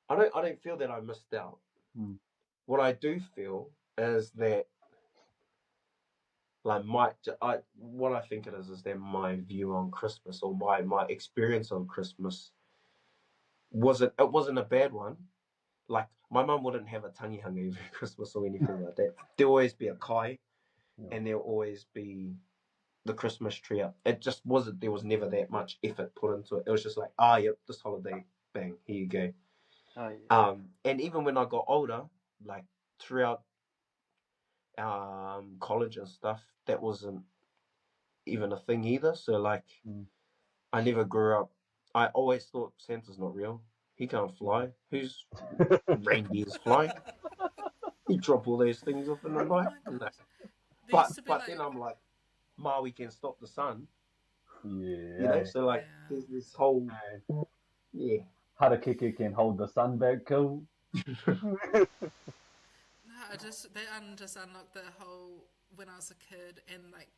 C: I don't feel that I missed out.
A: Mm.
C: What I do feel is that like what I think it is that my view on Christmas or my experience on Christmas wasn't a bad one. Like my mum wouldn't have a tangi hung every Christmas or anything like that. There'll always be a kai,
A: Yeah.
C: and there'll always be the Christmas tree up. It just wasn't. There was never that much effort put into it. It was just like, yep, this holiday, bang, here you go.
E: Oh yeah.
C: And even when I got older, like throughout college and stuff, that wasn't even a thing either. So like,
A: Mm.
C: I never grew up. I always thought Santa's not real. He can't fly. Whose reindeers fly? He drop all those things off in the
D: Oh
C: night.
D: my
C: No.
D: god. There
C: But
D: used to be
C: but
D: like,
C: then I'm like, Maui can stop the sun.
A: Yeah.
C: So like,
D: yeah.
C: there's this whole
A: Hey.
C: yeah.
A: Harakeke can hold the sun back, cool.
D: No, just unlocked the whole when I was a kid and like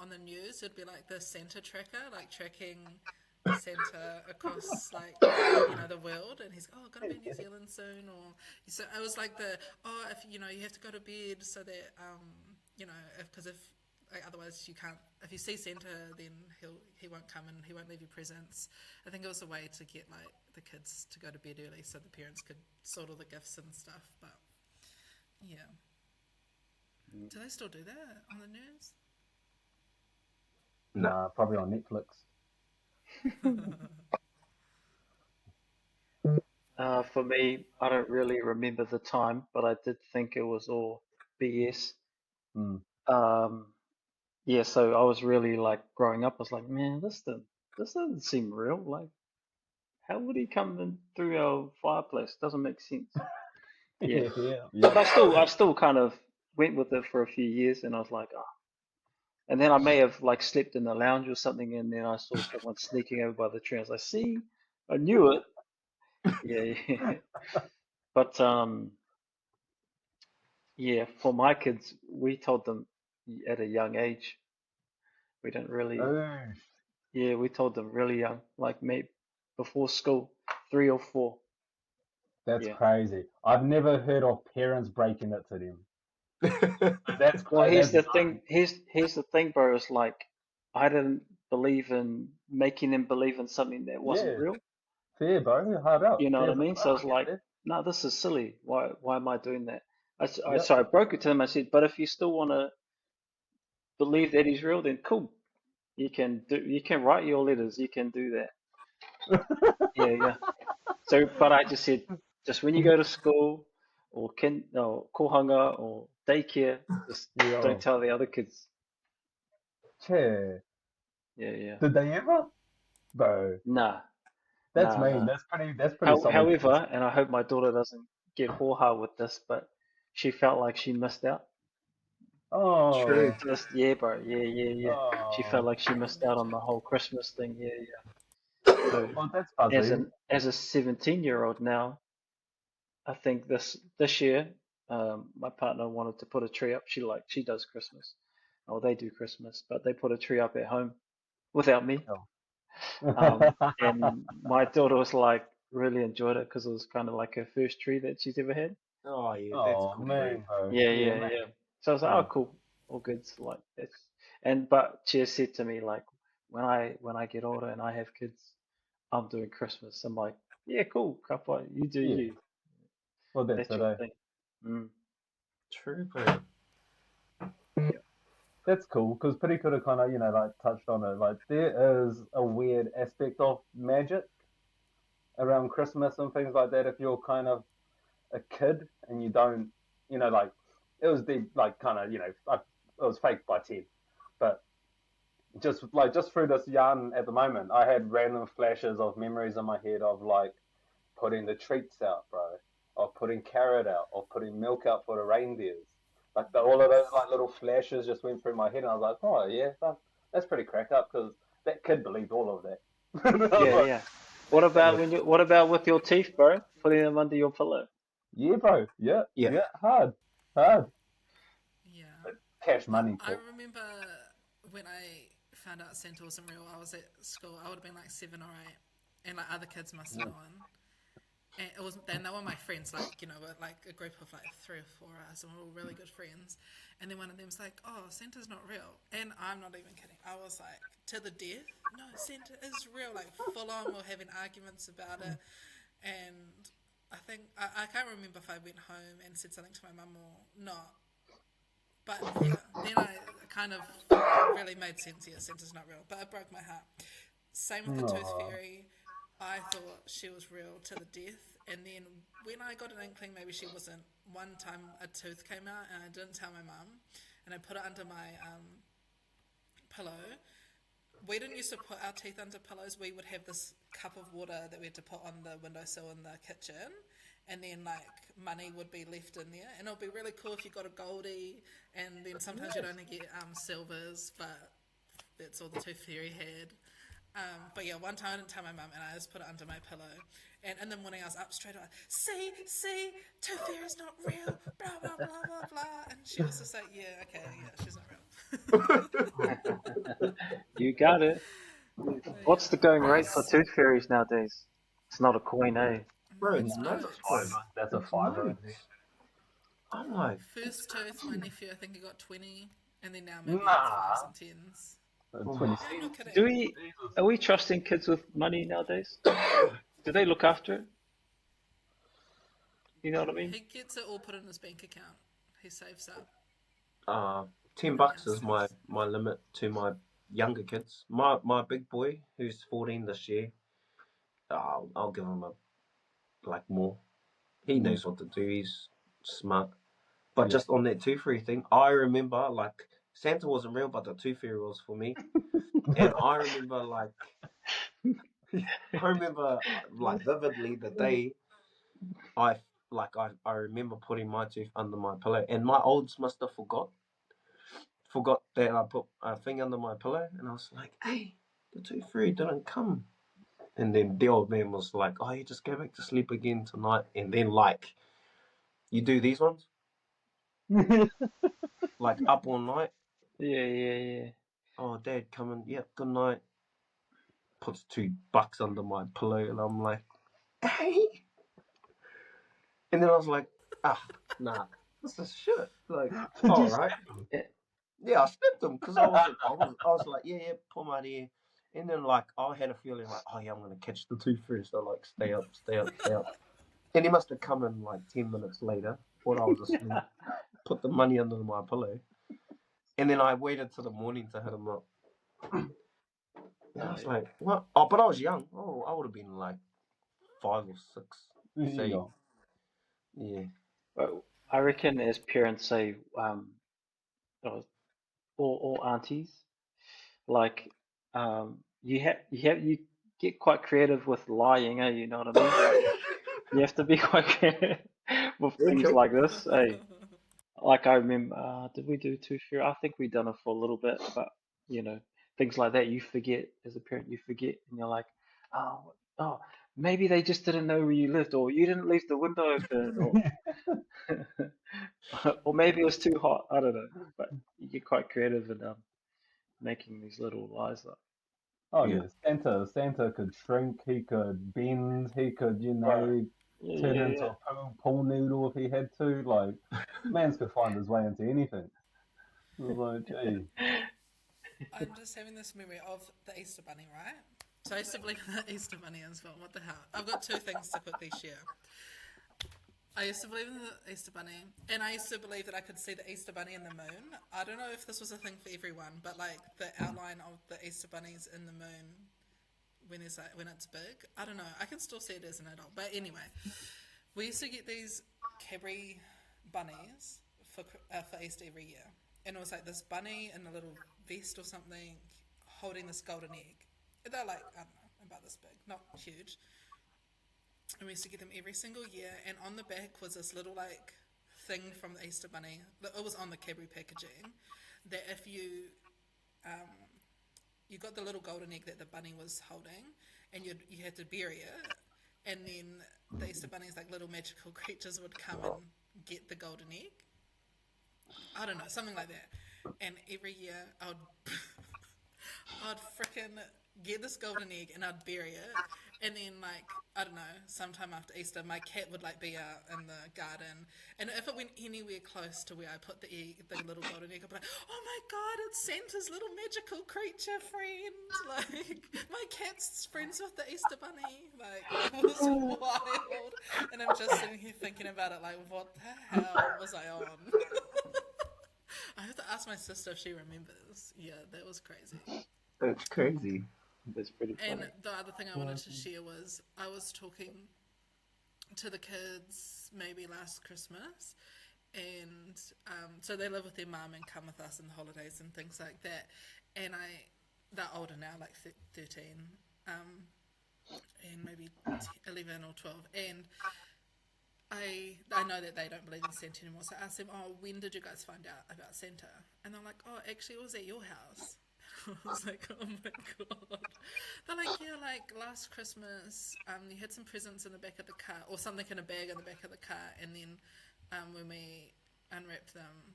D: on the news it'd be like the Santa tracker, like tracking Santa across like the world, and he's gonna be in New Zealand soon, or so it was like if you have to go to bed so that because if like, otherwise you can't, if you see Santa then he won't come and he won't leave you presents. I think it was a way to get like the kids to go to bed early so the parents could sort all the gifts and stuff, but yeah. Do they still do that on the news?
C: No.
A: Nah, probably on Netflix.
E: For me, I don't really remember the time, but I did think it was all BS.
A: Mm.
E: Um, yeah, so I was really like growing up, I was like, man, this doesn't seem real. Like, how would he come in through our fireplace? Doesn't make sense. Yeah.
C: Yeah.
E: But I still kind of went with it for a few years, and I was like, oh. And then I may have like slept in the lounge or something, and then I saw someone sneaking over by the tree. I was like, see, I knew it. Yeah, yeah. But yeah, for my kids, we told them at a young age. We didn't really,
A: Oh,
E: yeah, we told them really young, like maybe before school, 3 or 4.
A: that's
E: Yeah.
A: crazy. I've never heard of parents breaking it to them. That's
E: Well,
A: that's
E: here's the thing, bro. It's like I didn't believe in making them believe in something that wasn't
A: yeah,
E: real.
A: fair, bro. Hard out.
E: You know what
A: Fair
E: I
A: play,
E: mean?
A: bro.
E: So
A: I
E: it's
A: get
E: like,
A: that.
E: no, this is silly. Why am I doing that?
A: Yep.
E: So I broke it to them. I said, but if you still want to believe that he's real, then cool. You can write your letters. You can do that. Yeah, yeah. So, but I just said, just when you go to school or kohanga or daycare, just don't
A: Yeah.
E: tell the other kids.
A: Che.
E: Yeah, yeah.
A: Did they ever? Bro,
E: Nah,
A: that's
E: nah,
A: mean.
E: nah.
A: That's pretty solid.
E: However, and I hope my daughter doesn't get hoha with this, but she felt like she missed out.
C: True.
A: Oh,
E: Just yeah, bro. Yeah, yeah, yeah. She felt
A: oh.
E: like she
D: I can
E: missed out on
D: imagine.
E: the whole Christmas thing. Yeah, yeah. So
A: Well, that's fuzzy.
E: as a 17-year-old now, I think this year, my partner wanted to put a tree up. She does Christmas, or they do Christmas, but they put a tree up at home without me.
A: Oh.
E: And my daughter was like really enjoyed it because it was kind of like her first tree that she's ever had.
C: Oh yeah, that's
A: Oh
C: cool, bro.
A: man, bro.
E: Yeah,
A: Yeah,
E: yeah,
A: man.
E: yeah. So I was like,
A: Yeah.
E: oh, cool, all good. So like it's but she has said to me like when I get older and I have kids, I'm doing Christmas. I'm like, yeah, cool, kapa, you do
A: Yeah.
E: you.
A: Well, that's
E: That's
A: it.
E: your
A: Eh?
E: thing. Mm,
C: True, bro.
E: yeah.
A: That's cool because Piri could have kind of like touched on it. Like there is a weird aspect of magic around Christmas and things like that. If you're kind of a kid and you don't, like it was the like kind of it was fake by 10, but just through this yarn at the moment, I had random flashes of memories in my head of like putting the treats out, bro, of putting carrot out, of putting milk out for the reindeers. Like all of those like little flashes just went through my head, and I was like, oh yeah, that's pretty cracked up because that kid believed all of that. I was
E: Yeah,
A: like,
E: yeah. What about with your teeth, bro? Putting them under your pillow.
A: yeah, bro, yeah,
C: Yeah.
A: yeah, hard,
D: Yeah.
A: cash
D: Like,
A: money
D: I
A: talk.
D: remember when I found out Santa wasn't real, I was at school. I would have been like 7 or 8, and like other kids must have known. And it was, and they were my friends, like, we're like a group of like 3 or 4 of us, and we were all really good friends. And then one of them's like, "Oh, Santa's not real," and I'm not even kidding. I was like, to the death, "No, Santa is real." Like full on, we're having arguments about it, and I think I can't remember if I went home and said something to my mum or not. But yeah, then I kind of really made sense. Yeah, Santa's not real, but it broke my heart. Same with the Tooth
A: Aw.
D: Fairy. I thought she was real to the death, and then when I got an inkling maybe she wasn't, one time a tooth came out and I didn't tell my mum, and I put it under my pillow. We didn't used to put our teeth under pillows. We would have this cup of water that we had to put on the windowsill in the kitchen, and then like money would be left in there, and it would be really cool if you got a goldie, and then sometimes you'd only get silvers, but that's all the Tooth Fairy had. But yeah, one time I didn't tell my mum and I just put it under my pillow. And in the morning I was up straight away, see, Tooth Fairy's not real, blah, blah, blah, blah, blah. And she was just like, yeah, okay, yeah, she's not real.
E: You got it.
D: So,
E: What's the going
D: yeah,
E: rate for tooth fairies nowadays? It's not a coin, eh?
C: Bro,
D: it's
C: it's
A: Nah, that's a
C: nuts.
A: fiver. That's a
C: It's
A: fiver.
C: nuts. I'm like,
D: First tooth, my nephew, I think he got 20, and then now maybe like
A: Nah.
D: 5s and 10s.
C: oh
A: 20
C: my.
D: Yeah, I'm not kidding.
E: Do we are we trusting kids with money nowadays? Do they look after it? You know what I mean?
D: He gets it all put in his bank account. He saves up.
C: $10 is my limit to my younger kids. My big boy, who's 14 this year, I'll give him like more. He knows what to do. He's smart. But
A: Yeah.
C: just on that Tooth Fairy thing, I remember like Santa wasn't real, but the Tooth Fairy was for me. And I remember like I remember like vividly the day I remember putting my tooth under my pillow, and my olds must have forgot that I put a thing under my pillow, and I was like, "Hey, the tooth fairy didn't come." And then the old man was like, "Oh, you just go back to sleep again tonight." And then like you do these ones, like up all night.
E: Yeah.
C: Oh, Dad, coming. Yep, good night. Puts $2 under my pillow, and I'm like, "Hey." And then I was like, nah, this is shit. Like,
A: Did
C: all
A: you
C: right.
A: snap him?
C: Yeah, I slipped him because I was like, yeah, pull my ear. And then like I had a feeling like, oh yeah, I'm gonna catch the tooth first. So like, stay up. And he must have come in like 10 minutes later while I was asleep. Put the money under my pillow, and then I waited till the morning to hit him up. And I was like, what? Oh, but I was young. Oh, I would have been like 5 or 6.
A: Yeah.
C: So yeah.
E: Well, I reckon as parents say, or aunties, like you get quite creative with lying, eh? You know what I mean? Like you have to be quite creative with things
C: Okay.
E: like this, eh? Like I remember, did we do Tooth Fairy? I think we done it for a little bit, but you know, things like that, you forget as a parent, you forget, and you're like, oh, maybe they just didn't know where you lived, or you didn't leave the window open, or or maybe it was too hot. I don't know, but you get quite creative in making these little lies up.
A: Oh
C: Yeah.
A: yeah, Santa could shrink, he could bend, he could,
E: Right.
A: turn
E: Yeah,
A: into a pool noodle if he had to. Like, man's could find his way into anything. It was like, gee.
E: yeah.
D: I'm just having this memory of the Easter Bunny, right? So I used to believe in the Easter Bunny as well. What the hell? I've got two things to quickly share. I used to believe in the Easter Bunny, and I used to believe that I could see the Easter Bunny in the moon. I don't know if this was a thing for everyone, but like the outline of the Easter Bunnies in the moon when it's big. I don't know. I can still see it as an adult, but anyway, we used to get these Cadbury bunnies for Easter every year, and it was like this bunny in a little vest or something holding this golden egg. They're like, I don't know, about this big, not huge. And we used to get them every single year, and on the back was this little like thing from the Easter Bunny. It was on the Cadbury packaging that if you got the little golden egg that the bunny was holding, and you had to bury it, and then the Easter Bunny's like little magical creatures would come and get the golden egg. I don't know, something like that. And every year I'd frickin' get this golden egg and I'd bury it, and then like I don't know, sometime after Easter, my cat would like be out in the garden, and if it went anywhere close to where I put the egg, the little golden egg, I'd be like, "Oh my god, it's Santa's little magical creature friend!" Like my cat's friends with the Easter Bunny. Like it was wild, and I'm just sitting here thinking about it, like, what the hell was I on? I have to ask my sister if she remembers. Yeah, that was crazy.
C: That's crazy.
E: That's pretty
D: And
E: funny.
D: the other thing I wanted to share was I was talking to the kids maybe last Christmas, and so they live with their mum and come with us in the holidays and things like that. And they're older now, like 13, and maybe 11 or 12. And I know that they don't believe in Santa anymore, so I asked them, "Oh, when did you guys find out about Santa?" And they're like, "Oh, actually, it was at your house." I was like, "Oh my god!" They're like, "Yeah, like last Christmas, you had some presents in the back of the car, or something in a bag in the back of the car, and then when we unwrapped them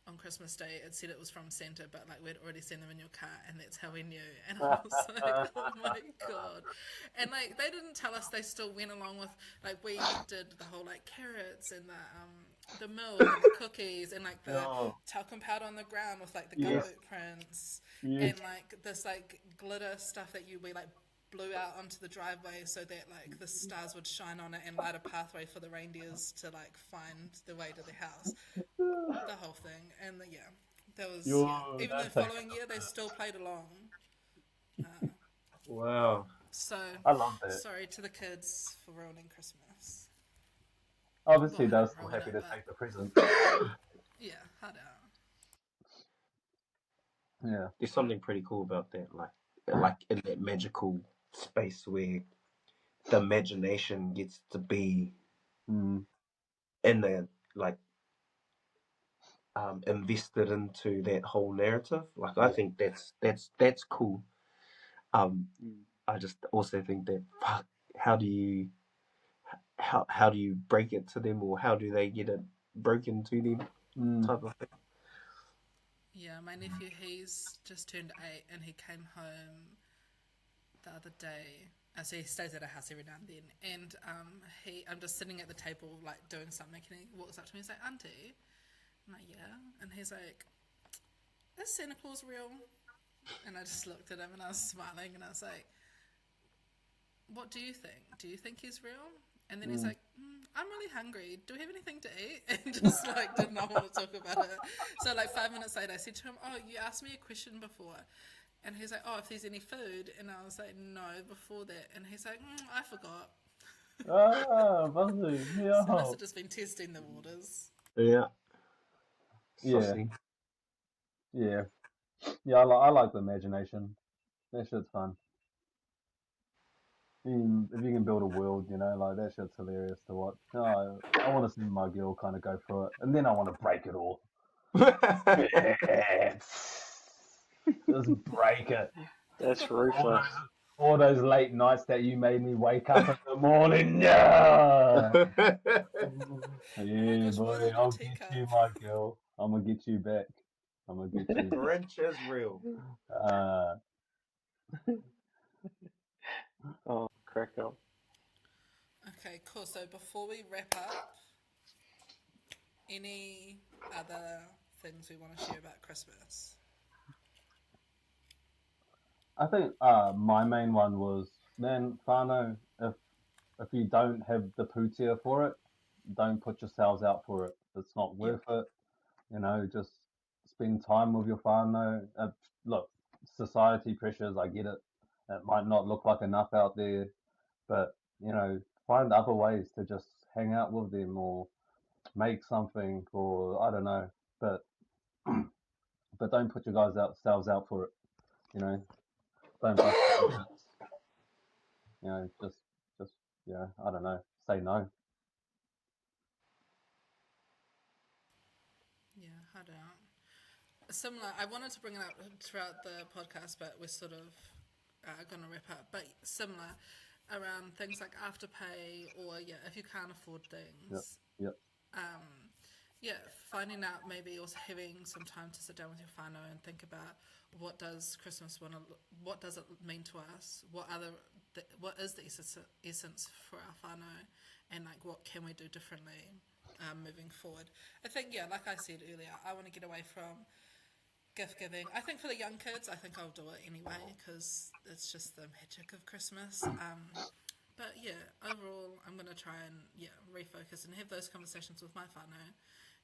D: on Christmas Day, it said it was from Santa, but like we'd already seen them in your car, and that's how we knew." And I was like, "Oh my god!" And like they didn't tell us; they still went along with like we did the whole like carrots and the milk and the cookies and like the
A: Oh,
D: talcum powder on the ground with like the
A: yes,
D: gumboot prints
A: yes.
D: and like this like glitter stuff that we like blew out onto the driveway so that like the stars would shine on it and light a pathway for the reindeers to like find the way to the house, the whole thing. And yeah, that was, yeah,
A: Yo,
D: even the
A: that takes
D: following year they still played along.
C: Wow.
D: So
A: I love that.
D: sorry to the kids for ruining Christmas. Well,
A: Obviously,
D: I
A: they're
D: didn't
A: still
D: ruin
A: happy
D: it,
A: to
D: but
A: take the present.
D: yeah, I don't.
A: Yeah.
C: There's something pretty cool about that, like in that magical space where the imagination gets to be
A: Mm.
C: in there, like invested into that whole narrative. Like I think that's cool. I just also think that how do you break it to them, or how do they get it broken to them, type of thing.
D: Yeah, my nephew, he's just turned 8 and he came home the other day. So he stays at our house every now and then. And I'm just sitting at the table, like, doing something, and he walks up to me and he's like, Auntie? I'm like, yeah. And he's like, is Santa Claus real? And I just looked at him and I was smiling and I was like, what do you think? Do you think he's real? And then he's like, I'm really hungry. Do we have anything to eat? And just like did not want to talk about it. So like 5 minutes later, I said to him, oh, you asked me a question before. And he's like, oh, if there's any food. And I was like, no, before that. And he's like, I forgot.
A: Buzzing. Yeah.
D: So must have just been testing the waters.
C: Yeah.
A: Yeah.
C: Saucy.
A: Yeah. Yeah, I like the imagination. That shit's fun. If you can build a world, like that shit's hilarious to watch. I want to see my girl kind of go through it, and then I want to break it all. Just break it.
E: That's ruthless.
A: All those late nights that you made me wake up in the morning. Yeah. Yeah,
D: gosh,
A: boy, I'll get you, my girl. I'm gonna get you back. I'm gonna get you.
C: Grinch is real.
E: Oh, crack up.
D: Okay, cool. So before we wrap up, any other things we want to share about Christmas?
A: I think my main one was, man, whānau, if you don't have the pūtea for it, don't put yourselves out for it. It's not worth it. Just spend time with your whānau. Look, society pressures, I get it. It might not look like enough out there, but, find other ways to just hang out with them or make something, or I don't know. But don't put your selves out for it. Don't bust just I don't know. Say no.
D: Yeah, I don't. Similar, I wanted to bring it up throughout the podcast, but we're sort of going to wrap up. But similar, around things like Afterpay, or if you can't afford things.
A: Yep.
D: Finding out, maybe also having some time to sit down with your whānau and think about what does Christmas what does it mean to us? What is the essence for our whānau, and like what can we do differently moving forward? I think like I said earlier, I want to get away from gift giving. I think for the young kids, I think I'll do it anyway because it's just the magic of Christmas. But overall, I'm going to try and refocus and have those conversations with my whānau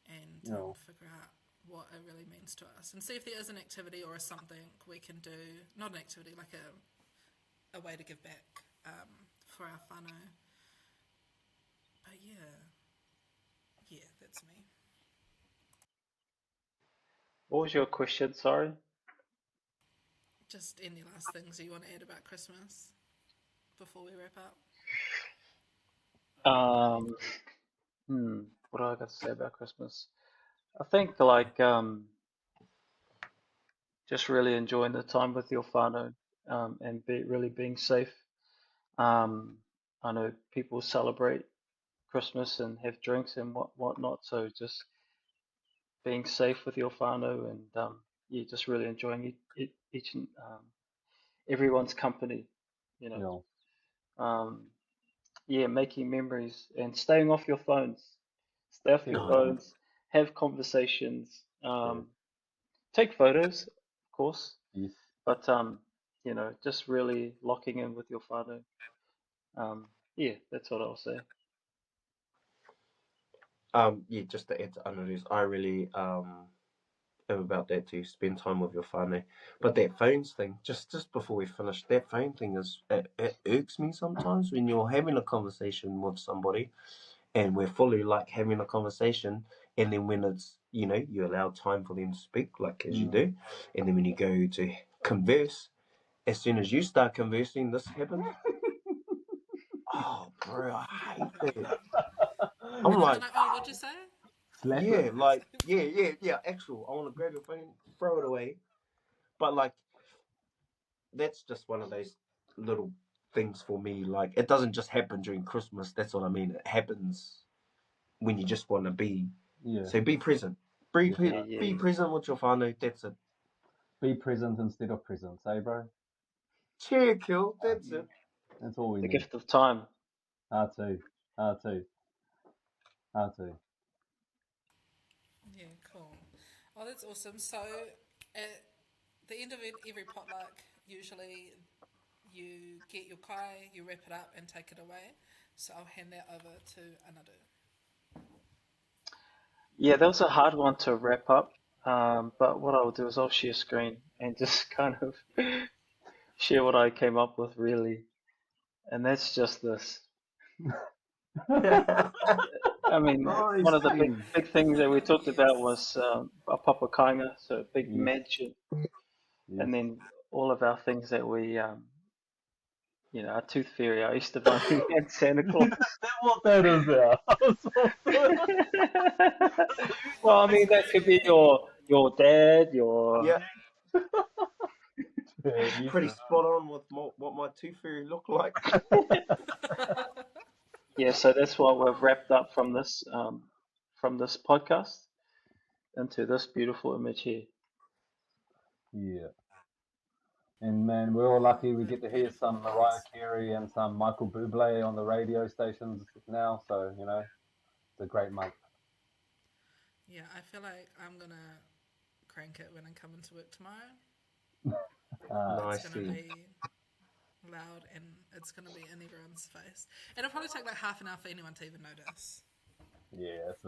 D: and figure out what it really means to us, and see if there is an activity or something we can do, not an activity, like a way to give back for our whānau. But that's me.
E: What was your question? Sorry.
D: Just any last things you want to add about Christmas before we wrap up?
E: What do I got to say about Christmas? I think like just really enjoying the time with your whānau, and really being safe. I know people celebrate Christmas and have drinks and whatnot, so just being safe with your whānau and just really enjoying each and everyone's company, making memories and staying off your phones. Stay off your phones, have conversations, take photos, of course,
A: Yes.
E: but just really locking in with your whānau. That's what I'll say.
C: Just to add to Anaru's, I really am about that too. Spend time with your whānau. But that phones thing, just before we finish, that phone thing it irks me sometimes when you're having a conversation with somebody, and we're fully like having a conversation, and then when it's you allow time for them to speak, like as you do, and then when you go to converse, as soon as you start conversing, this happens. Oh, bro, I hate that. I'm
D: And they'll be
C: like,
D: like, oh, what'd you say?
A: Slap
C: yeah,
A: it.
C: like, yeah, actual. I want to grab your phone, throw it away. But, like, that's just one of those little things for me. Like, it doesn't just happen during Christmas. That's what I mean. It happens when you just want to be.
A: Yeah.
C: So be present. Be,
E: Yeah.
C: be present with your whānau. That's it.
A: Be present instead of presents, eh, bro?
C: Cheer, kill. That's it.
A: That's all we
E: The
A: need.
E: gift of time.
A: R2. R2. R2.
D: Yeah, cool. Oh, that's awesome. So at the end of every potluck, usually you get your kai, you wrap it up and take it away. So I'll hand that over to Anadu.
E: Yeah, that was a hard one to wrap up. But what I'll do is I'll share screen and just kind of share what I came up with, really. And that's just this. I mean, one
C: Nice
E: of the
C: thing.
E: big things that we talked about
D: Yes.
E: was a papakainga, so a big
A: Yes.
E: mansion,
A: Yes.
E: and then all of our things that we, our tooth fairy, our Easter bunny, and Santa Claus.
A: That's what that is there.
E: Well, I mean, that could be your dad, your
C: Yeah,
A: Yes,
C: pretty spot on with what my tooth fairy look like.
E: yeah. So that's what we've wrapped up from this podcast into this beautiful image here.
A: yeah. And man, we're all lucky we
D: The
A: get to hear
D: beautiful
A: some Mariah
D: words.
A: Carey and some Michael Bublé on the radio stations now. So, it's a great month.
D: Yeah, I feel like I'm going to crank it when I come into work tomorrow. It's
C: Nice
D: going to
C: thing.
D: be loud and it's going to be in everyone's face. It'll probably take like half an hour for anyone to even notice.
A: Yeah, that's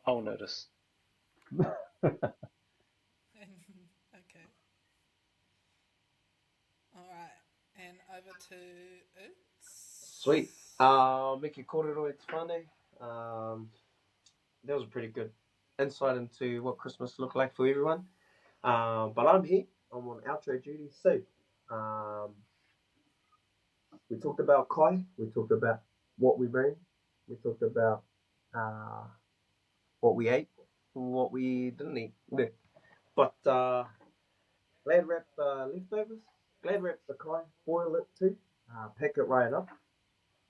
E: I'll notice.
A: it.
D: Okay. All right. And over to Oots.
C: Sweet. Miki kōrero e te whānau. That was a pretty good insight into what Christmas looked like for everyone. But I'm here. I'm on outro duty. So, we talked about kai. We talked about what we bring. We talked about what we ate, what we didn't eat. No. But glad wrap leftovers. Glad wrap the kai. Boil it too. Pack it right up.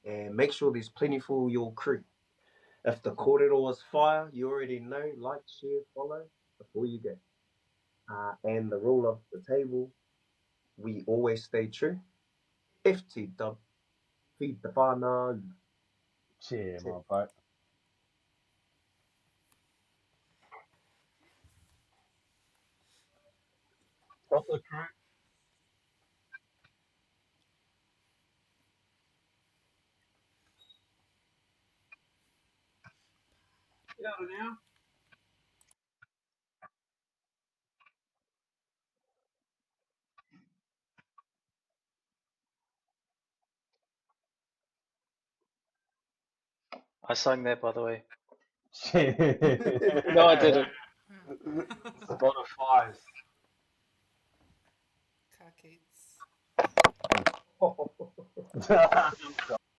C: And make sure there's plenty for your crew. If the kōrero was fire, you already know, like, share, follow before you go. And the rule of the table, we always stay true. FT dub, feed the whānau.
A: Cheer, my boat. Stop the crew. Get out of now.
E: I sang that, by the way.
A: Cheer.
E: No, I didn't.
A: Spotify's.
D: Car Keats.